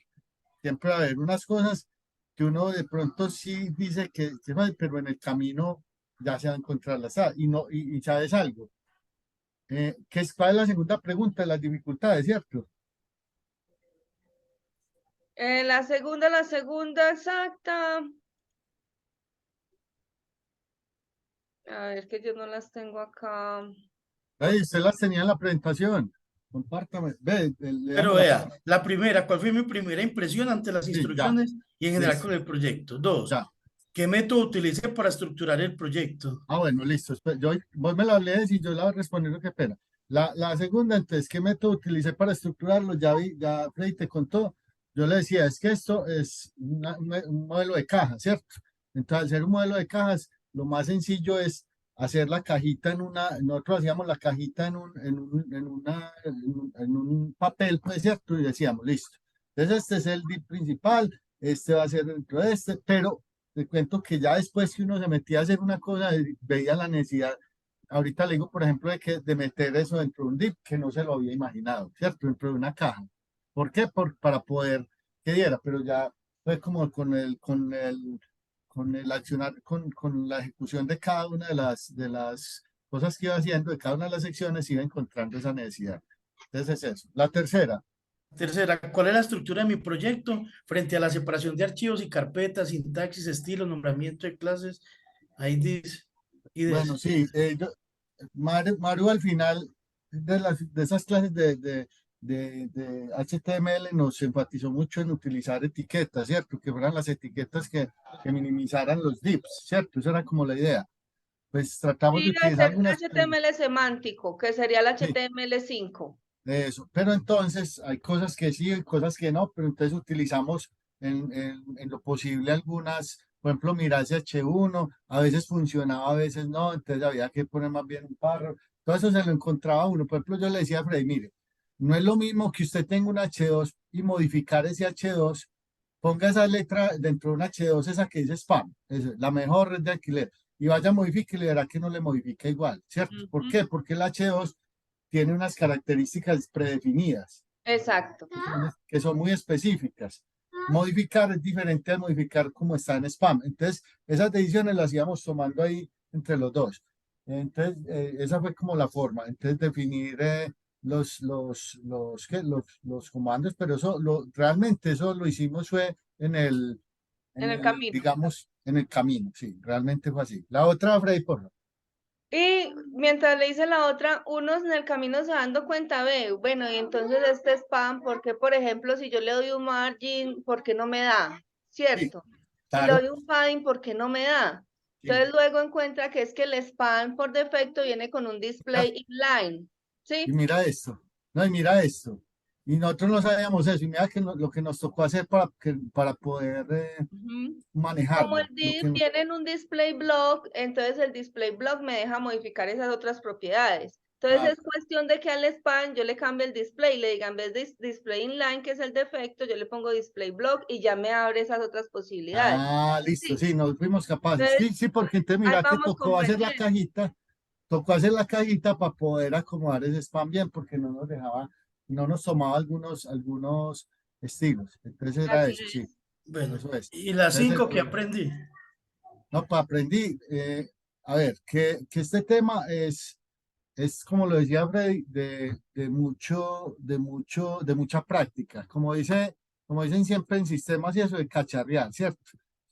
Siempre va a haber unas cosas que uno de pronto sí dice que no, pero en el camino ya se va a encontrar las y no y sabes algo. ¿Cuál es la segunda pregunta? Las dificultades, ¿cierto? La segunda exacta. A ver, que yo no las tengo acá. Ahí usted las tenía en la presentación. Compártame. Ve, Pero leamos la vea, página. la primera, ¿cuál fue mi primera impresión ante las Sí, ya, instrucciones y en general listo, con el proyecto? Dos, ya. ¿qué método utilicé para estructurar el proyecto? Ah, bueno, listo. Vos me la lees y yo la voy a responder, qué pena. La segunda, entonces, ¿qué método utilicé para estructurarlo? Ya Freddy te contó. Yo le decía, es que esto es un modelo de caja, ¿cierto? Entonces, al hacer un modelo de cajas, lo más sencillo es hacer la cajita nosotros hacíamos la cajita en un papel, pues, ¿cierto? Y decíamos, listo. Entonces, este es el DIP principal, este va a ser dentro de este, pero te cuento que ya después que uno se metía a hacer una cosa, veía la necesidad. Ahorita le digo, por ejemplo, de meter eso dentro de un DIP que no se lo había imaginado, ¿cierto? Dentro de una caja. ¿Por qué? Para poder que diera, pero ya fue como con el accionar, con la ejecución de cada una de las cosas que iba haciendo, de cada una de las secciones, iba encontrando esa necesidad. Entonces es eso. La tercera, Tercera, ¿cuál es la estructura de mi proyecto frente a la separación de archivos y carpetas, sintaxis, estilo, nombramiento de clases, IDs, bueno, IDs? sí, Maru al final de esas clases de HTML nos enfatizó mucho en utilizar etiquetas, ¿cierto? Que fueran las etiquetas que minimizaran los dips, ¿cierto? Esa era como la idea. Pues tratamos de Sí, utilizar el algunas, HTML semántico, que sería el sí, HTML5. de eso. Pero entonces hay cosas que sí, hay cosas que no, pero entonces utilizamos en lo posible algunas, por ejemplo, mirar ese H1, a veces funcionaba, a veces no, entonces había que poner más bien un párrafo. Todo eso se lo encontraba uno. Por ejemplo, yo le decía a Freddy, mire, no es lo mismo que usted tenga un H2 y modificar ese H2, ponga esa letra dentro de un H2, esa que dice spam, es la mejor red de alquiler, y vaya a modificar y le verá que no le modifica igual, ¿cierto? ¿Por Ujú. qué? Porque el H2 tiene unas características predefinidas Exacto. que son muy específicas. Modificar es diferente a modificar como está en spam. Entonces, esas decisiones las íbamos tomando ahí entre los dos. Entonces, esa fue como la forma. Entonces, definir los comandos, pero realmente eso lo hicimos fue En el camino. digamos, en el camino. Sí, realmente fue así. La otra, Freddy, por favor. Y mientras le hice la otra, unos en el camino se dando cuenta, ve, bueno, y entonces este spam, porque por ejemplo, si yo le doy un margin, ¿por qué no me da? Sí, ¿Cierto? Si le claro. doy un padding, ¿por qué no me da? Sí. Entonces luego encuentra que es que el spam por defecto viene con un display inline, Y ¿sí? mira esto, no, y mira esto. Y nosotros no sabíamos eso, y mira lo que nos tocó hacer para poder Ujú. Como el manejarlo. div viene en un display block, entonces el display block me deja modificar esas otras propiedades. Entonces Ah, es cuestión de que al span yo le cambie el display, le diga en vez de display inline, que es el defecto, yo le pongo display block y ya me abre esas otras posibilidades. listo, Sí, sí, nos fuimos capaces. entonces Sí, sí, porque entonces ahí mira que vamos convergiendo. tocó hacer la cajita para poder acomodar ese spam bien, porque no nos tomaba algunos estilos. Entonces era Así eso, sí, es. Bueno, eso es. y las Entonces, 5 que aprendí. no, pues aprendí, a ver, que este tema es como lo decía Freddy, de mucha práctica. Como dicen siempre en sistemas y eso de cacharrear, ¿cierto?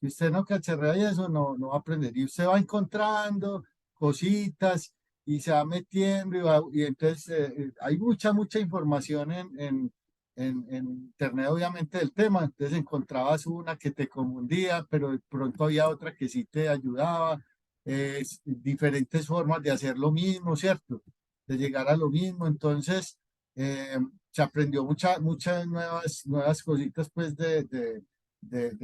Si usted no cacharrea y eso, no va a aprender. Y usted va encontrando cositas y se va metiendo y entonces hay mucha información en internet, obviamente, del tema. Entonces encontrabas una que te confundía, pero de pronto había otra que sí te ayudaba. Diferentes formas de hacer lo mismo, ¿cierto? De llegar a lo mismo. Entonces, se aprendió muchas nuevas cositas, pues,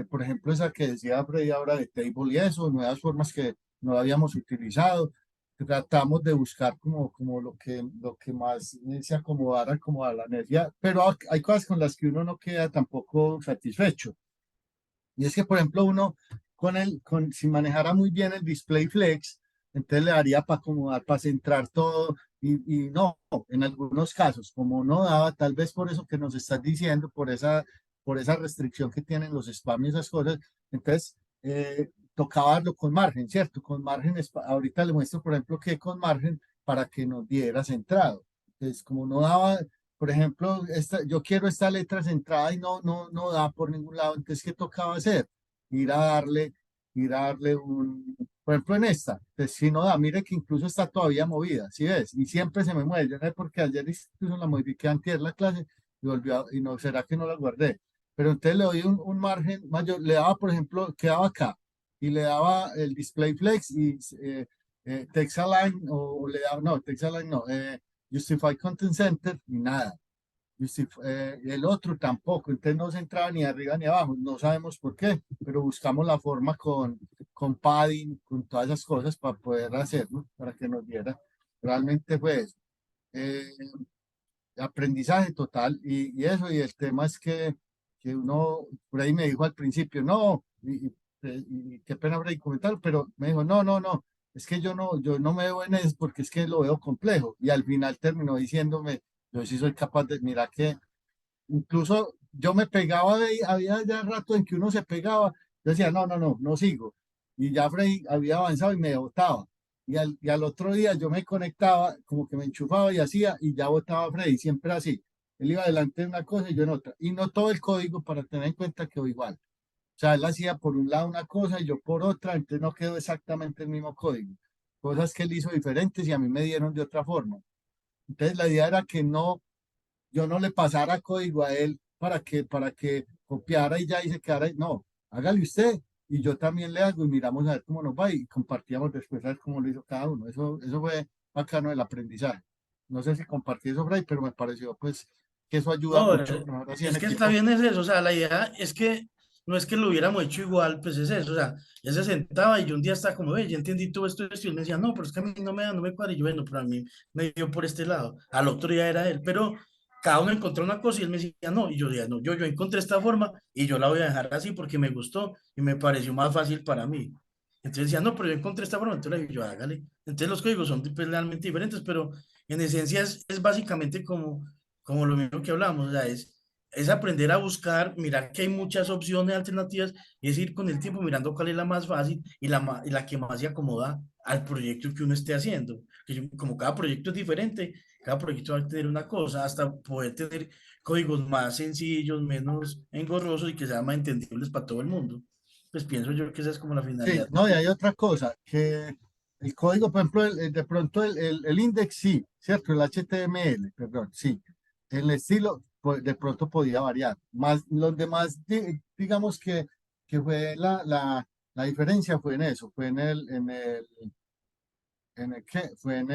por ejemplo, esa que decía Freddy ahora de table y eso, nuevas formas que no habíamos utilizado. Tratamos de buscar como lo que más se acomodara como a la necesidad, pero hay cosas con las que uno no queda tampoco satisfecho. Y es que, por ejemplo, uno si manejara muy bien el display flex, entonces le daría para acomodar, para centrar todo, y no, en algunos casos, como no daba, tal vez por eso que nos estás diciendo, por esa restricción que tienen los spam y esas cosas, entonces tocaba darlo con margen, ¿cierto? Con margen, ahorita le muestro, por ejemplo, que con margen para que nos diera centrado. Entonces, como no daba, por ejemplo, yo quiero esta letra centrada y no da por ningún lado. Entonces, ¿qué tocaba hacer? Ir a darle, ir a darle por ejemplo, en esta, pues si no da, mire que incluso está todavía movida, ¿sí ves? Y siempre se me mueve. Yo no sé por qué ayer incluso la modifiqué antier la clase y y no, será que no la guardé. Pero entonces le doy un margen mayor, le daba, por ejemplo, quedaba acá y le daba el display flex y text align o le daba, no, text align no, Justify Content Center y nada. El otro tampoco, entonces no se entraba ni arriba ni abajo, no sabemos por qué, pero buscamos la forma con padding, con todas esas cosas para poder hacerlo, para que nos diera. Realmente pues aprendizaje total y eso, y el tema es que uno, por ahí me dijo al principio, no, y qué pena por ahí comentar, pero me dijo, no, es que yo no me veo en eso porque es que lo veo complejo, y al final terminó diciéndome, yo sí soy capaz de, mira que incluso yo me pegaba de ahí, había ya rato en que uno se pegaba, yo decía, no sigo. Y ya Frey había avanzado y me botaba. Y al otro día yo me conectaba, como que me enchufaba y hacía, y ya botaba Frey, siempre así. Él iba adelante en una cosa y yo en otra. Y no todo el código para tener en cuenta que igual. O sea, él hacía por un lado una cosa y yo por otra, entonces no quedó exactamente el mismo código. Cosas que él hizo diferentes y a mí me dieron de otra forma. Entonces la idea era que yo no le pasara código a él para que copiara y ya y se quedara ahí. No, hágale usted y yo también le hago y miramos a ver cómo nos va y compartíamos después a ver cómo lo hizo cada uno. Eso fue bacano el aprendizaje. No sé si compartí eso, Fray, pero me pareció pues que eso ayuda No, mucho, mejor así en es que está equipo. bien es eso, o sea, la idea es que no es que lo hubiéramos hecho igual, pues es eso, o sea, él se sentaba y yo un día estaba como, ve, ya entendí todo esto, y él me decía, no, pero es que a mí no me da, no me cuadra, y yo, bueno, pero a mí me dio por este lado, al otro día era él, pero cada uno encontró una cosa y él me decía, no, y yo decía, no, yo encontré esta forma y yo la voy a dejar así porque me gustó y me pareció más fácil para mí. Entonces decía, no, pero yo encontré esta forma, entonces le dije, yo hágale. Entonces los códigos son pues, realmente diferentes, pero en esencia es básicamente como lo mismo que hablamos, o sea, es aprender a buscar, mirar que hay muchas opciones alternativas y es ir con el tiempo mirando cuál es la más fácil y la que más se acomoda al proyecto que uno esté haciendo. Como cada proyecto es diferente, cada proyecto va a tener una cosa, hasta poder tener códigos más sencillos, menos engorrosos y que sean más entendibles para todo el mundo. Pues pienso yo que esa es como la Sí, finalidad. no, y hay otra cosa, que el código, por ejemplo, de pronto el index sí, ¿cierto? El HTML, perdón, sí. El estilo, pues, de pronto podía variar. Más, los demás, digamos que fue la diferencia fue en eso, fue ¿qué? Fue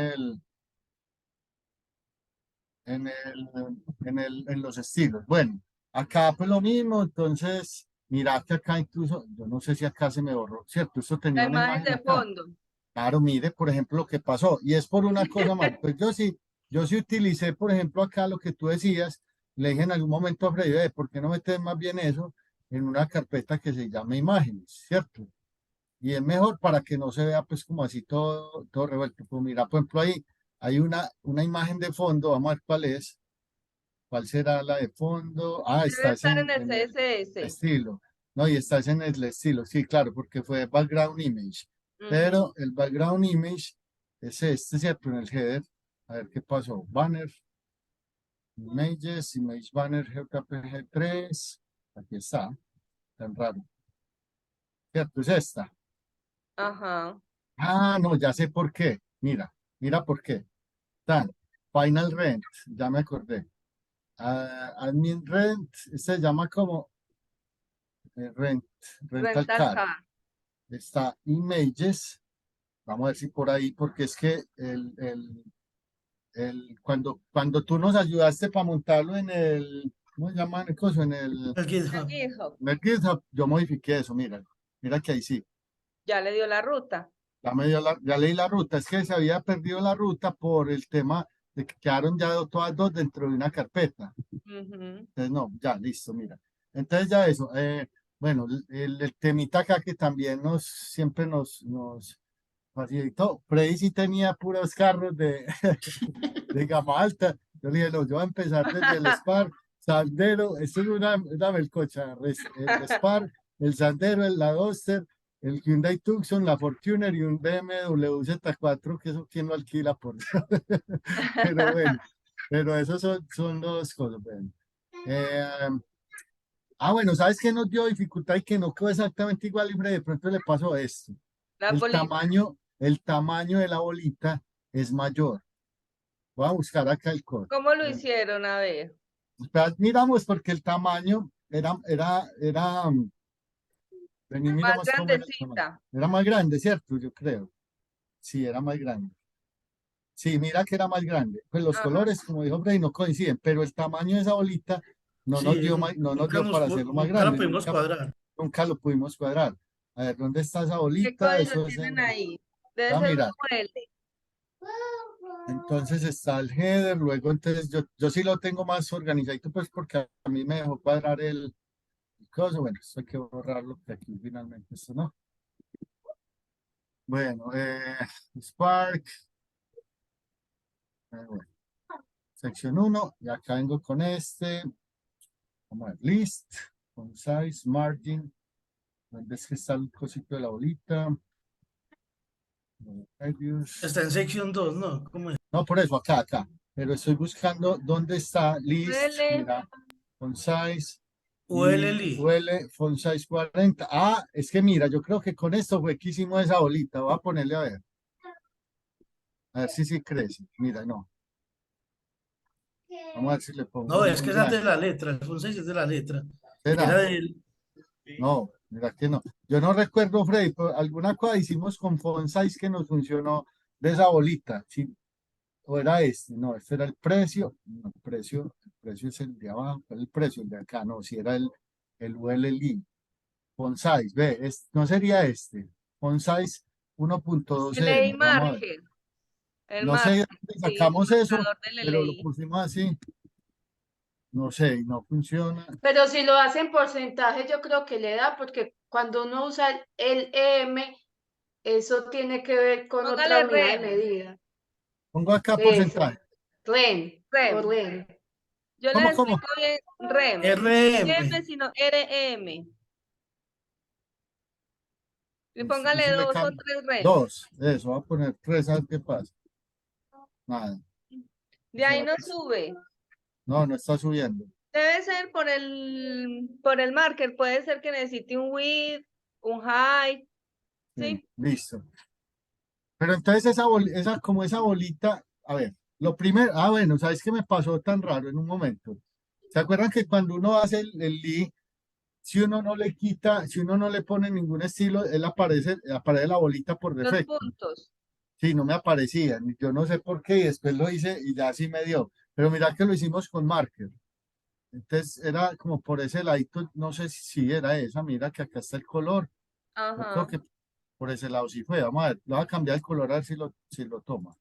en los estilos. Bueno, acá fue lo mismo, entonces, mira que acá incluso, yo no sé si acá se me borró, ¿cierto? Esto tenía La una imagen imagen de acá. fondo. Claro, mire, por ejemplo, lo que pasó, y es por una cosa más, pues yo sí utilicé, por ejemplo, acá lo que tú decías, le dije en algún momento a Freddy, "Ve, ¿por qué no metes más bien eso en una carpeta que se llame imágenes, ¿cierto? Y es mejor para que no se vea pues como así todo revuelto. Pues mira, por ejemplo, ahí hay una imagen de fondo, vamos a ver cuál es, cuál será la de fondo. Ah, Debe está es estar en el en el CSS. estilo, no, y está es en el estilo, sí, claro, porque fue background image. Ujú. Pero el background image es este, ¿cierto? En el header. A ver qué pasó. Banner, images, image banner JPG 3. Aquí está, tan raro. ¿Cierto? Es esta. Ajá. Ah, no, ya sé por qué. Mira por qué. Tan, Final Rent, ya me acordé. Admin Rent, se llama como Rent, Rental Rental Car. car. Está Images, vamos a ver si por ahí, porque es que cuando tú nos ayudaste para montarlo en el, ¿cómo se llama el coso? El El GitHub. GitHub. En el GitHub, yo modifiqué eso, mira que ahí sí. Ya le dio la ruta. Ya leí la ruta, es que se había perdido la ruta por el tema de que quedaron ya todas dos dentro de una carpeta. Ujú. Entonces, no, ya, listo, mira. Entonces ya eso, bueno, el temita acá que también siempre nos facilitó. Freddy sí tenía puros carros de gama alta. Yo le dije, no, yo voy a empezar desde el Spark, Sandero, esto es una melcocha, el Spark, el Sandero, la Duster, el Hyundai Tucson, la Fortuner y un BMW Z4, que eso quién lo alquila por pero bueno, pero esos son dos cosas. Bueno. Eh, bueno, ¿sabes qué nos dio dificultad y que no quedó exactamente igual? Y de pronto le pasó esto. La bolita. El tamaño de la bolita es mayor. Voy a buscar acá el código. ¿Cómo lo hicieron? A ver. Espera, miramos porque el tamaño vení, Más miramos cómo era el tamaño. grandecita. Era más grande, ¿cierto? Yo creo. Sí, era más grande. Sí, mira que era más grande. Pues los Ajá. colores, como dijo Freddy, no coinciden, pero el tamaño de esa bolita Sí, no nos dio para hacerlo más nunca la grande. pudimos cuadrar. Nunca lo pudimos cuadrar. A ver, ¿dónde está esa ¿Qué bolita? código Eso es tienen en... ahí? Debe Va a ser un mirar. UL. Entonces está el header, luego entonces yo sí lo tengo más organizadito, pues porque a mí me dejó cuadrar el coso. Bueno, esto hay que borrarlo, que aquí finalmente esto no. Bueno, Spark, bueno, sección 1, y acá vengo con este, vamos a ver, list, con size, margin, ¿dónde es que está el cosito de la bolita? Radius. Está en sección 2, ¿no? ¿Cómo es? No, por eso, acá, pero estoy buscando dónde está list, UL. mira, con size, y ULLI. UL font size 40. Ah, es que mira, yo creo que con esto fue que hicimos esa bolita. Voy a ponerle a ver si sí crece. Mira, no. Vamos a ver si le pongo No, es que muy esa es de grande. la letra. El font 6 es de la letra. Y era ¿Será? del. No, mira que no. Yo no recuerdo, Freddy, pero alguna cosa hicimos con font size que nos funcionó de esa bolita. ¿Sí? ¿O era este? No, este era el precio. No, el precio es el de abajo. ¿Cuál es el precio? El de acá. No, si era el ULLI. Font size, ve, no sería este. Font size El ley 1.2M. Vamos a ver. marker. El No sé de marker. dónde Sí, el sacamos eso, marcador del pero lo LI. pusimos así. No sé, y no funciona. Pero si lo hacen porcentaje, yo creo que le da, porque cuando uno usa el EM, eso tiene que ver con Póngale otra unidad de rem. medida. Pongo acá Eso, porcentaje. REN o Rem. REN. Yo ¿Cómo, les cómo? explico bien. Rem. No RM. M, sino RM. Y Y póngale si le 2 o 3 rem. dos, eso, voy a poner tres, a ver qué pasa. Nada. De ahí ¿Será no que sube. no, no está subiendo? Debe ser por el marker. Puede ser que necesite un width, un height. Sí, ¿Sí? listo. Pero entonces como esa bolita, a ver, lo primero, bueno, ¿sabes qué me pasó tan raro en un momento? ¿Se acuerdan que cuando uno hace el Lee, si uno no le quita, si uno no le pone ningún estilo, él aparece la bolita por Los defecto? puntos. Sí, no me aparecía, yo no sé por qué, y después lo hice y ya sí me dio. Pero mira que lo hicimos con marker. Entonces era como por ese ladito, no sé si era esa, mira que acá está el color. Yo creo Ajá. que por ese lado sí fue. Vamos a ver, le voy a cambiar el color a ver si lo toma.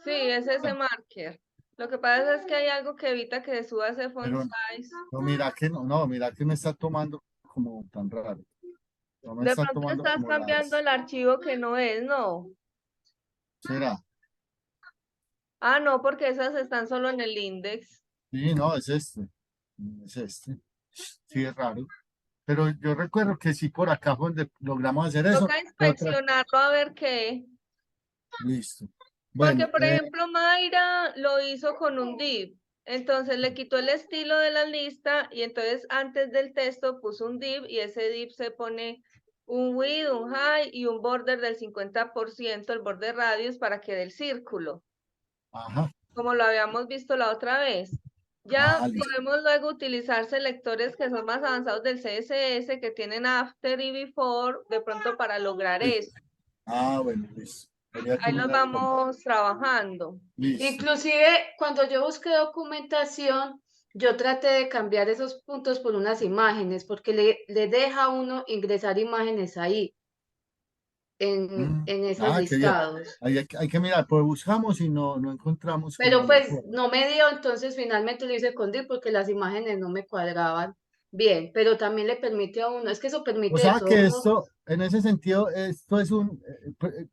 Sí, es ese marker. Lo que pasa es que hay algo que evita que suba ese font Pero size. no, mira que no, mira que me está tomando como tan raro. No me De está pronto tomando estás como cambiando el archivo que no es, ¿no? ¿será? Ah, no, porque esas están solo en el index. Sí, no, es este. Es este. Sí, es raro. Pero yo recuerdo que sí, por acá fue donde logramos hacer eso. Toca La otra, inspeccionarlo a ver qué. listo. Porque, Bueno, por ejemplo, Mayra lo hizo con un div. Entonces le quitó el estilo de la lista y entonces antes del texto puso un div y ese div se pone un width, un height y un border del 50%, el border radius para que dé el círculo, ajá. como lo habíamos visto la otra vez. Ya Listo. podemos luego utilizar selectores que son más avanzados del CSS, que tienen after y before, de pronto para lograr Sí. eso. Bueno, listo. Habría que Ahí los mirar cómo. vamos trabajando. Listo. Inclusive cuando yo busqué documentación, yo traté de cambiar esos puntos por unas imágenes, porque le deja a uno ingresar imágenes ahí, en esos Qué bien. listados. Hay que mirar, pues buscamos y no encontramos Pero como la pues forma. no me dio, entonces finalmente lo hice con div porque las imágenes no me cuadraban bien, pero también le permite a uno, es que eso O permite de sea todo que modo. esto, en ese sentido, esto es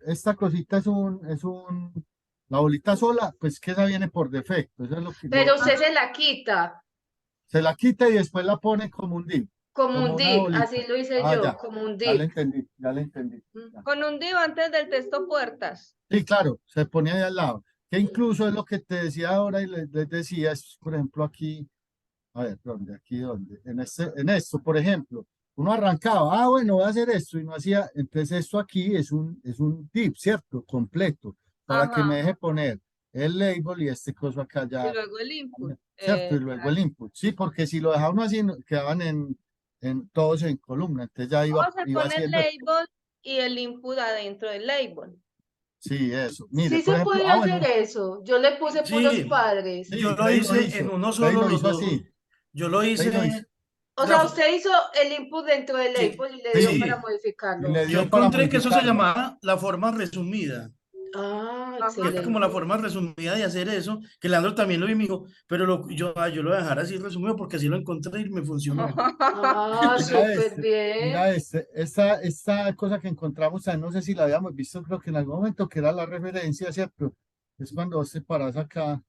esta cosita la bolita sola, pues que esa viene por defecto. Eso es lo que Pero usted se la quita se la quita y después la pone como un div, como como un una div, así bolita. lo hice yo, Ya, como un ya le div. entendí, ya le entendí. Mm. Ya. Con un div antes del texto puertas. Sí, claro, se pone ahí al lado. Que incluso es lo que te decía ahora y les decía, es, por ejemplo, aquí, a ver, ¿dónde? Aquí, ¿dónde? En esto, por ejemplo, uno arrancaba, bueno, voy a hacer esto y no hacía, entonces esto aquí es un div, ¿cierto? Completo, para que me Ajá. deje poner el label y este coso acá Y ya, luego el input. ¿cierto? Y luego el input, sí, porque si lo dejaba uno así, quedaban en todos en columna, entonces ya O se iba pone el haciendo, label y el input adentro del label. sí, eso. Mire, Sí por se ejemplo, puede hacer bueno, eso, yo le puse puros Sí, padres. yo sí, lo Frey lo hice en hizo, uno Frey solo, lo los hizo dos. así, Yo lo Frey lo hizo. hice, O sea, usted hizo el input dentro del sí, label y le dio para Sí, sí. y modificarlo. le Yo dio para encontré que eso se modificarlo. llamaba la forma resumida, Ah, que Ajá. era como la excelente. forma resumida de hacer eso, que Leandro también lo vi y me dijo, pero yo lo voy a dejar así resumido porque así lo encontré y me funcionó. Ah, súper Mira bien. esta cosa que encontramos, no sé si la habíamos visto, creo que en algún momento que era la referencia, ¿cierto? Es cuando vos te paras acá,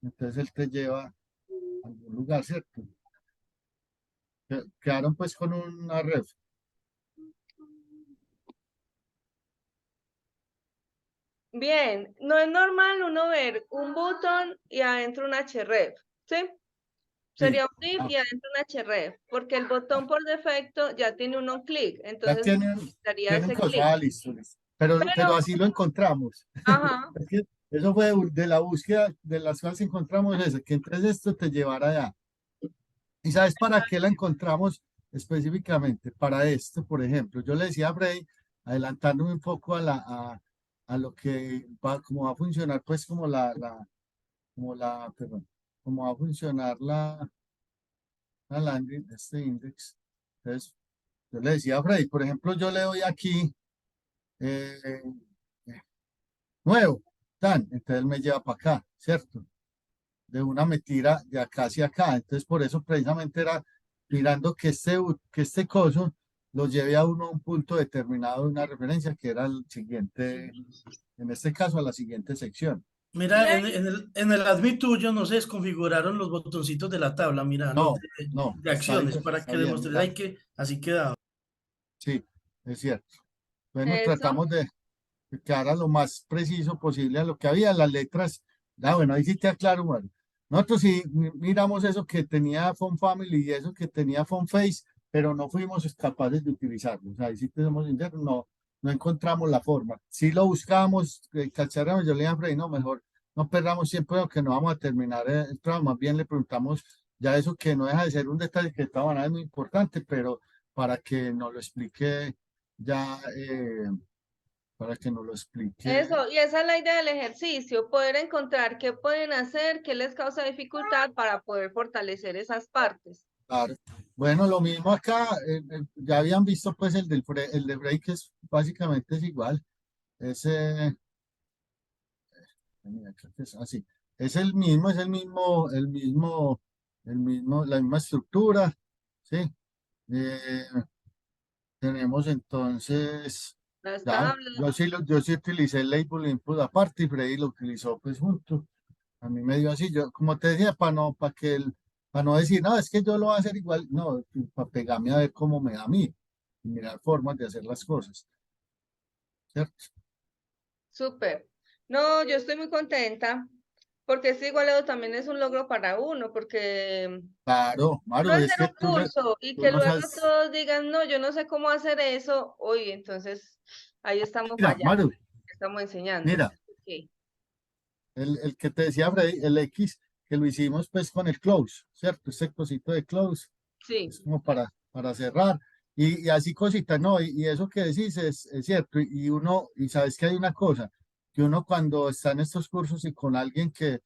entonces él te lleva a algún lugar, ¿cierto? Quedaron pues con una ref. Bien, no es normal uno ver un botón y adentro un href, ¿sí? Sí. Sería un div Ah, y adentro un href, porque el botón por defecto ya tiene un on-click, ya entonces daría tienen ese cosas, clic. listo, listo. Pero, Pero así lo encontramos. ajá, Es que eso fue de la búsqueda de las cuales encontramos eso, que entonces esto te llevará allá. ¿Y sabes para qué la encontramos específicamente? Para esto, por ejemplo, yo le decía a Bray, adelantándome un poco a lo que va, cómo va a funcionar, pues perdón, cómo va a funcionar la landing, este index. Entonces, yo le decía a Bray, por ejemplo, yo le doy aquí eh, nuevo, tan, entonces él me lleva para acá, ¿cierto? De una me tira de acá hacia acá. Entonces, por eso precisamente era mirando que este coso lo lleve a uno a un punto determinado de una referencia que era el siguiente, en este caso a la siguiente sección. Mira, en el admin tuyo no se desconfiguraron los botoncitos de la tabla, mira, los No, no, de acciones, para está que bien, demostré mira, ahí que así quedaba. sí, es cierto. Bueno, eso. tratamos de que quedara lo más preciso posible a lo que había, las letras. Bueno, ahí sí te aclaro, bueno. Nosotros sí miramos eso que tenía Font Family y eso que tenía Font Face, pero no fuimos capaces de utilizarlo. O sea, ahí sí tenemos sinceros, no encontramos la forma. Sí lo buscamos, cacharramos, yo le dije a Freddy, no, mejor no perdamos tiempo porque no vamos a terminar el trabajo. Más bien le preguntamos ya eso que no deja de ser un detalle que estaba nada muy importante, pero para que nos lo explique ya, para que nos lo explique. Eso, y esa es la idea del ejercicio, poder encontrar qué pueden hacer, qué les causa dificultad para poder fortalecer esas partes. Claro. Bueno, lo mismo acá, ya habían visto pues el de break es básicamente es igual. Ese, mira, creo que es así. Es la misma estructura, ¿sí? Eh, tenemos entonces, No están ya, hablando. yo sí utilicé el label input aparte y Freddy lo utilizó pues junto. A mí me dio así, yo, como te decía, para no decir, no, es que yo lo voy a hacer igual, no, para pegarme a ver cómo me da a mí y mirar formas de hacer las cosas, ¿cierto? Súper. No, yo estoy muy contenta porque este igualado también es un logro para uno, porque Claro, uno Maru, es hacer que un curso y tú que nos luego has, todos digan, no, yo no sé cómo hacer eso, oye, entonces ahí estamos mira, fallando, Maru, estamos enseñando. mira, Sí, el que te decía Freddy, el X, que lo hicimos pues con el close, ¿cierto? Ese cosito de close. sí, Es como para cerrar. Y así cositas, ¿no? Y eso que decís es cierto. Y sabes que hay una cosa, que uno cuando está en estos cursos y con alguien que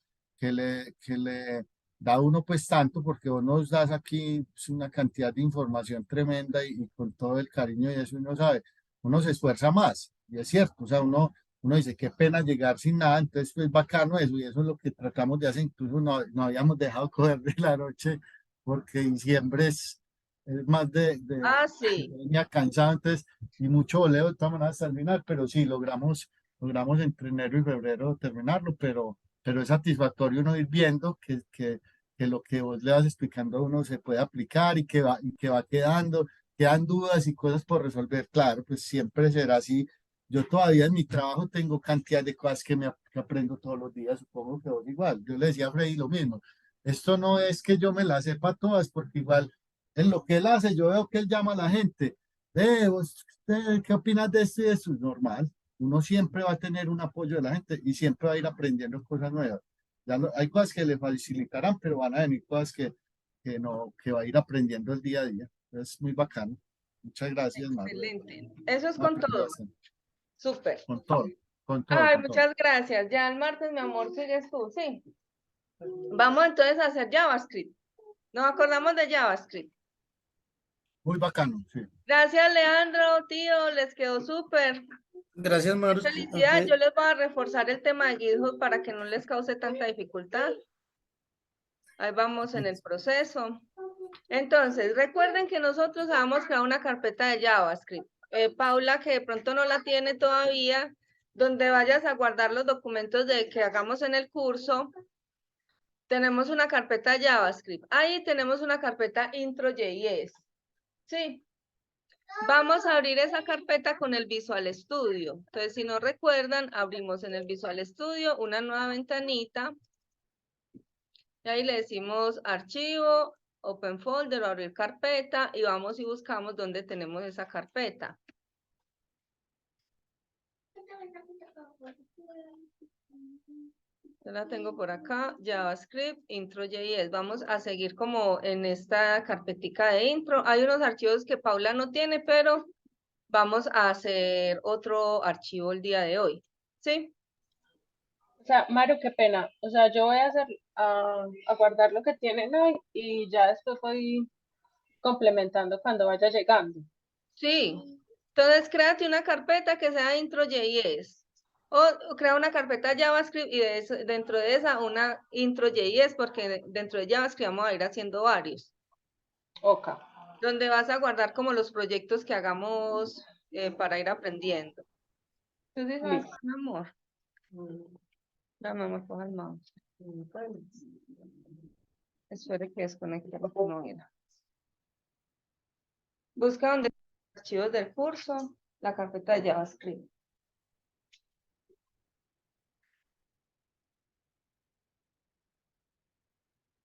le da a uno pues tanto, porque vos nos das aquí pues, una cantidad de información tremenda y con todo el cariño y eso uno sabe, uno se esfuerza más. Y es cierto, o sea, uno dice, qué pena llegar sin nada, entonces pues bacano eso, y eso es lo que tratamos de hacer, incluso no habíamos dejado coger de la noche porque diciembre es más ah, sí, venía cansado, entonces, y mucho voleo de todas maneras terminar, pero sí, logramos entre enero y febrero terminarlo, pero es satisfactorio uno ir viendo que lo que vos le vas explicando a uno se puede aplicar y que va quedan dudas y cosas por resolver, claro, pues siempre será así. Yo todavía en mi trabajo tengo cantidad de cosas que aprendo todos los días, supongo que vos igual. Yo le decía a Freddy lo mismo. Esto no es que yo me las sepa todas, porque igual en lo que él hace, yo veo que él llama a la gente. ¿Usted qué opinas de esto y de eso? Es normal. Uno siempre va a tener un apoyo de la gente y siempre va a ir aprendiendo cosas nuevas. Hay cosas que le facilitarán, pero van a venir cosas que no, que va a ir aprendiendo el día a día. Es muy bacano. Muchas gracias, Maru. excelente. Eso es con Aprendí todo, bastante. súper. Con todo, con todo, Ay, con todo. muchas gracias. Ya el martes, mi amor, sigues tú, sí. Vamos entonces a hacer JavaScript. Nos acordamos de JavaScript. Muy bacano, sí. Gracias, Leandro, tío, les quedó súper. Gracias, Qué Maru. felicidad. Yo les voy a reforzar el tema de GitHub para que no les cause tanta dificultad. Ahí vamos en el proceso. Entonces, recuerden que nosotros habíamos creado una carpeta de JavaScript. Paula, que de pronto no la tiene todavía, donde vayas a guardar los documentos de que hagamos en el curso, tenemos una carpeta de JavaScript. Ahí tenemos una carpeta intro.js. Sí. Vamos a abrir esa carpeta con el Visual Studio. Entonces, si no recuerdan, abrimos en el Visual Studio una nueva ventanita. Y ahí le decimos archivo, open folder o abrir carpeta y vamos y buscamos dónde tenemos esa carpeta. Yo la tengo por acá, JavaScript, intro.js. Vamos a seguir como en esta carpetica de intro. Hay unos archivos que Paula no tiene, pero vamos a hacer otro archivo el día de hoy. ¿Sí? O sea, Mario, qué pena. O sea, yo voy a hacer, a guardar lo que tienen hoy y ya después voy complementando cuando vaya llegando. Sí. Entonces, créate una carpeta que sea intro.js. O crea una carpeta JavaScript y dentro de esa una intro.js, porque dentro de JavaScript vamos a ir haciendo varios. Ok. Donde vas a guardar como los proyectos que hagamos para ir aprendiendo. Entonces, Listo. mi amor. Dame, amor, coja el mouse. Espere que desconecte lo que no era. Busca donde archivos del curso, la carpeta de JavaScript.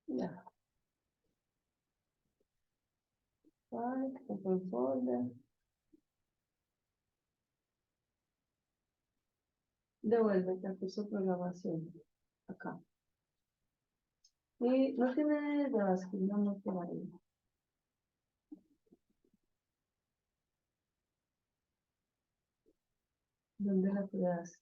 Ya. Open folder. Devuélvete al curso de programación. Acá. Y no tiene JavaScript, no por ahí. ¿Dónde la creaste?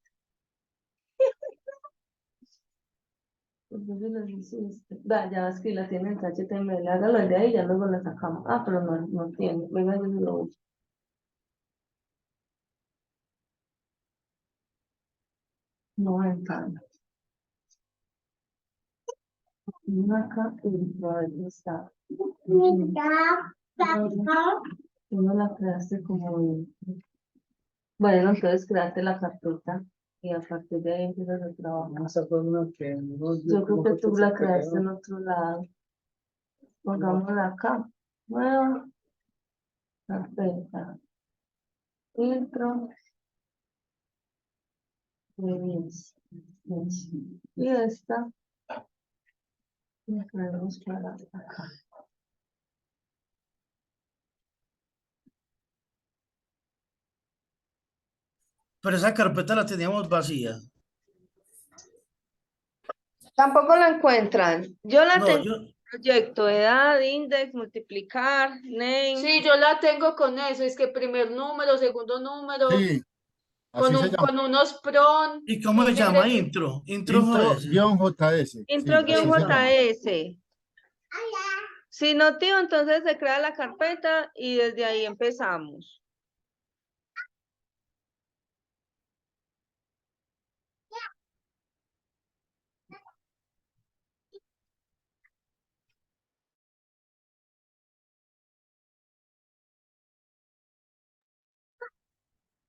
Entonces las hiciste. Va, ya es que la tiene en HTML, hágalo de ahí y ya luego la sacamos. Ah, pero no tiene. Venga, yo lo uso. No entra. Acá y a ver, está. Tú no la creaste como. Bueno, entonces creaste la carpeta y a partir de ahí empiezas a trabajar. Yo creo que tú la creaste en otro lado. Pongámosla acá. Nueva carpeta. Intro. Reviews. Y esta la traemos para acá. Pero esa carpeta la teníamos vacía. Tampoco la encuentran. Yo la No, tengo yo, en proyecto, edad, index, multiplicar, name. Sí, yo la tengo con eso, es que primer número, segundo número, Sí, así se llama. con unos pron, ¿y cómo se llama? secreto. Intro. Intro JS. Intro-JS. Sí, así se llama. Intro-JS. Si no, tío, entonces se crea la carpeta y desde ahí empezamos.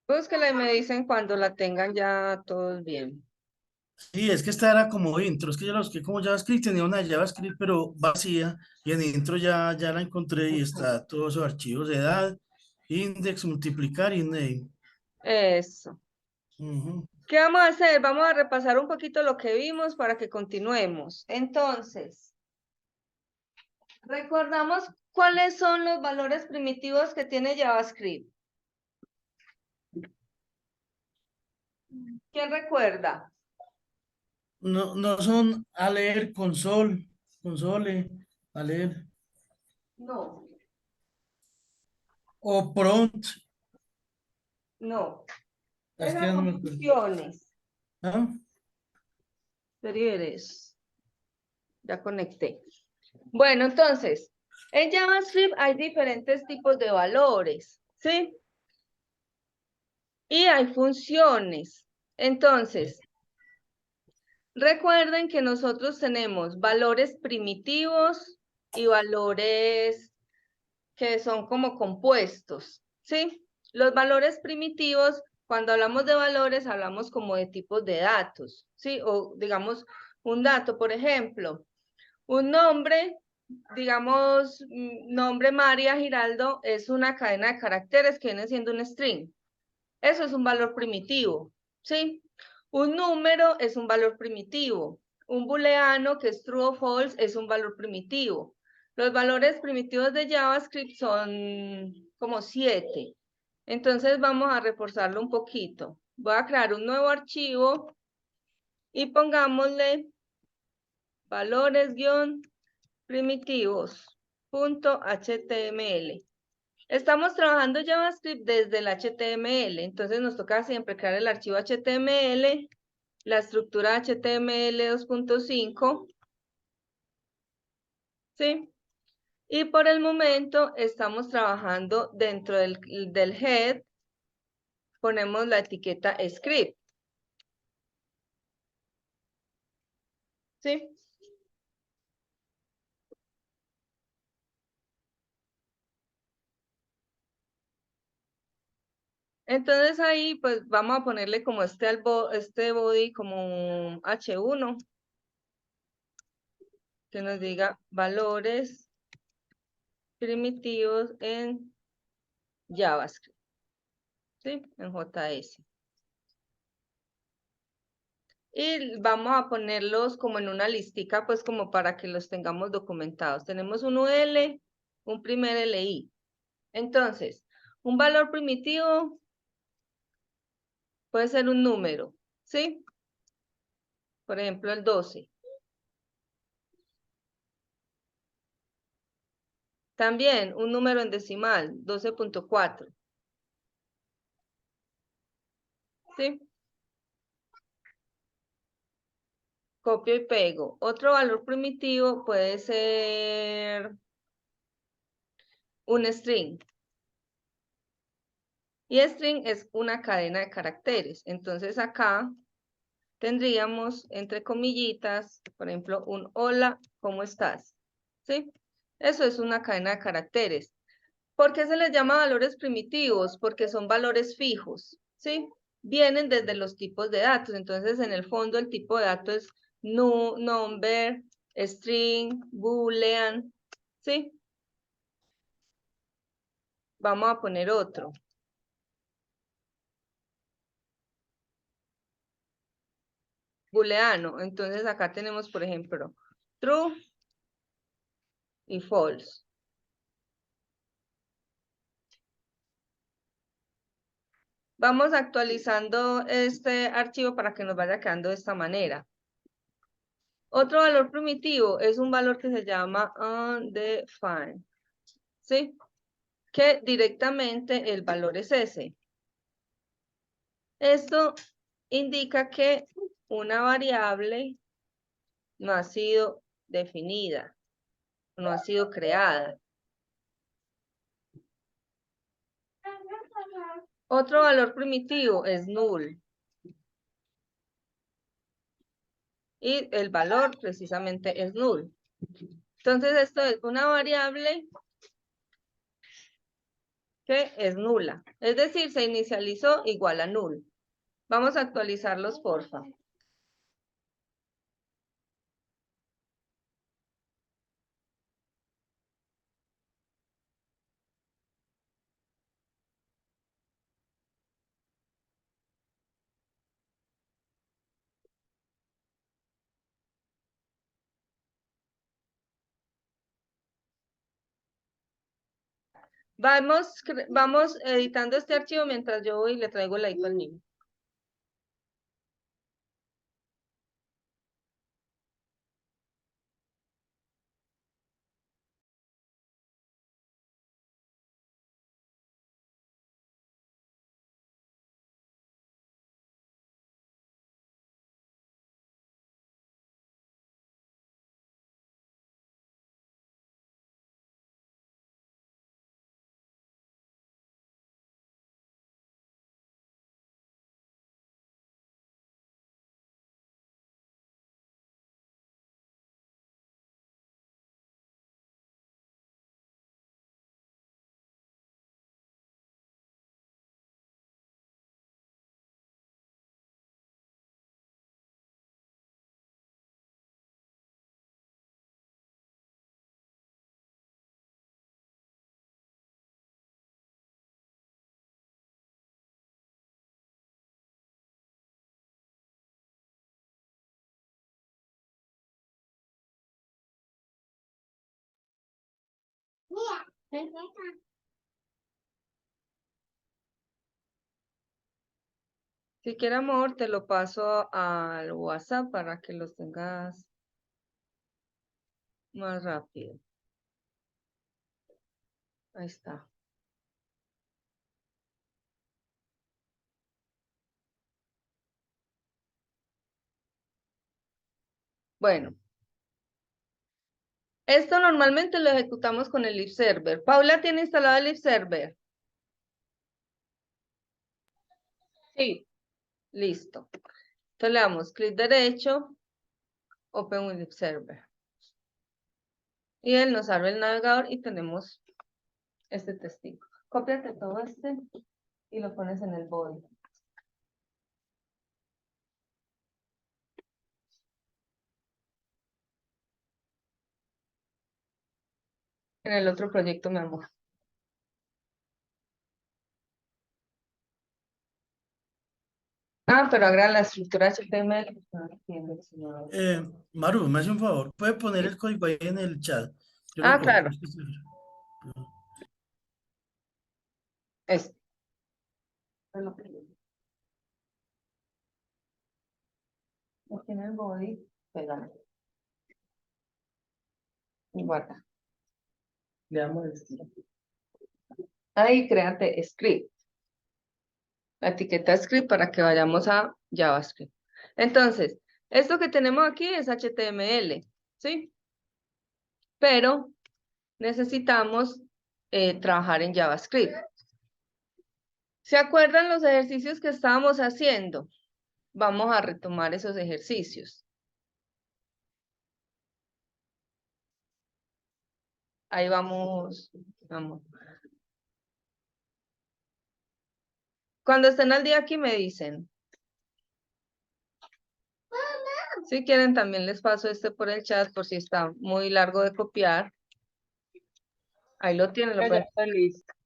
Búsquela y me dicen cuando la tengan ya todos bien. Sí, es que esta era como intro, es que yo la busqué como JavaScript, tenía una de JavaScript pero vacía, y en intro ya la encontré y está todos esos archivos de edad, index, multiplicar y name. Eso. Ujú. ¿Qué vamos a hacer? Vamos a repasar un poquito lo que vimos para que continuemos. Entonces, recordamos cuáles son los valores primitivos que tiene JavaScript. ¿Quién recuerda? No son a leer console, a leer, No, o prompt, no. es que Esas ya no son me acuerdo. funciones. ¿Ah? Servidores. Ya conecté. Bueno, entonces, en JavaScript hay diferentes tipos de valores, ¿sí? Y hay funciones. Entonces, recuerden que nosotros tenemos valores primitivos y valores que son como compuestos, ¿sí? Los valores primitivos, cuando hablamos de valores, hablamos como de tipos de datos, ¿sí? O digamos, un dato, por ejemplo, un nombre, digamos, nombre María Giraldo es una cadena de caracteres que viene siendo un string. Eso es un valor primitivo, ¿sí? Un número es un valor primitivo. Un booleano que es true o false es un valor primitivo. Los valores primitivos de JavaScript son como 7. Entonces vamos a reforzarlo un poquito. Voy a crear un nuevo archivo y pongámosle valores-primitivos.html. Estamos trabajando JavaScript desde el HTML, entonces nos toca siempre crear el archivo HTML, la estructura HTML 2.5, ¿sí? Y por el momento estamos trabajando dentro del head, ponemos la etiqueta script, ¿sí? Entonces ahí pues vamos a ponerle como este body como un H1, que nos diga valores primitivos en JavaScript, ¿sí? En JS. Y vamos a ponerlos como en una listica, pues como para que los tengamos documentados. Tenemos un UL, un primer LI. Entonces, un valor primitivo puede ser un número, ¿sí? Por ejemplo, el 12. También un número en decimal, 12.4. ¿Sí? copio y pego. Otro valor primitivo puede ser un string. Y string es una cadena de caracteres. Entonces acá tendríamos entre comillitas, por ejemplo, un hola, ¿cómo estás? ¿Sí? Eso es una cadena de caracteres. ¿Por qué se les llama valores primitivos? Porque son valores fijos, ¿sí? Vienen desde los tipos de datos. Entonces, en el fondo, el tipo de datos es number, string, boolean, ¿sí? Vamos a poner otro. Booleano. Entonces, acá tenemos, por ejemplo, true y false. Vamos actualizando este archivo para que nos vaya quedando de esta manera. Otro valor primitivo es un valor que se llama undefined, ¿sí? Que directamente el valor es ese. Esto indica que una variable no ha sido definida, no ha sido creada. Otro valor primitivo es null. Y el valor precisamente es null. Entonces esto es una variable que es nula. Es decir, se inicializó igual a null. Vamos a actualizarlos, porfa. Vamos editando este archivo mientras yo voy y le traigo la IPA al niño. Si quiere, amor, te lo paso al WhatsApp para que los tengas más rápido. Ahí está. Bueno. Esto normalmente lo ejecutamos con el if server. Paula tiene instalado el if server. Sí, Listo. Entonces le damos clic derecho, Open with if server. Y él nos abre el navegador y tenemos este testigo. Cópiate todo este y lo pones en el body. En el otro proyecto, mi amor. Ah, pero agrega la estructura HTML. No entiendo, señor. Maru, me hace un favor, puede poner el código ahí en el chat. Yo Ah, lo copio. claro. Este. Aquí en el body, pégame. Y guarda. Le damos el estilo. Ahí créate script. La etiqueta script para que vayamos a JavaScript. Entonces, Esto que tenemos aquí es HTML, ¿sí? Pero necesitamos trabajar en JavaScript. ¿Se acuerdan los ejercicios que estábamos haciendo? Vamos a retomar esos ejercicios. Ahí vamos, vamos. Cuando estén al día aquí me dicen. Si quieren también les paso este por el chat por si está muy largo de copiar. Ahí lo tienen, lo Ya pueden. estoy lista.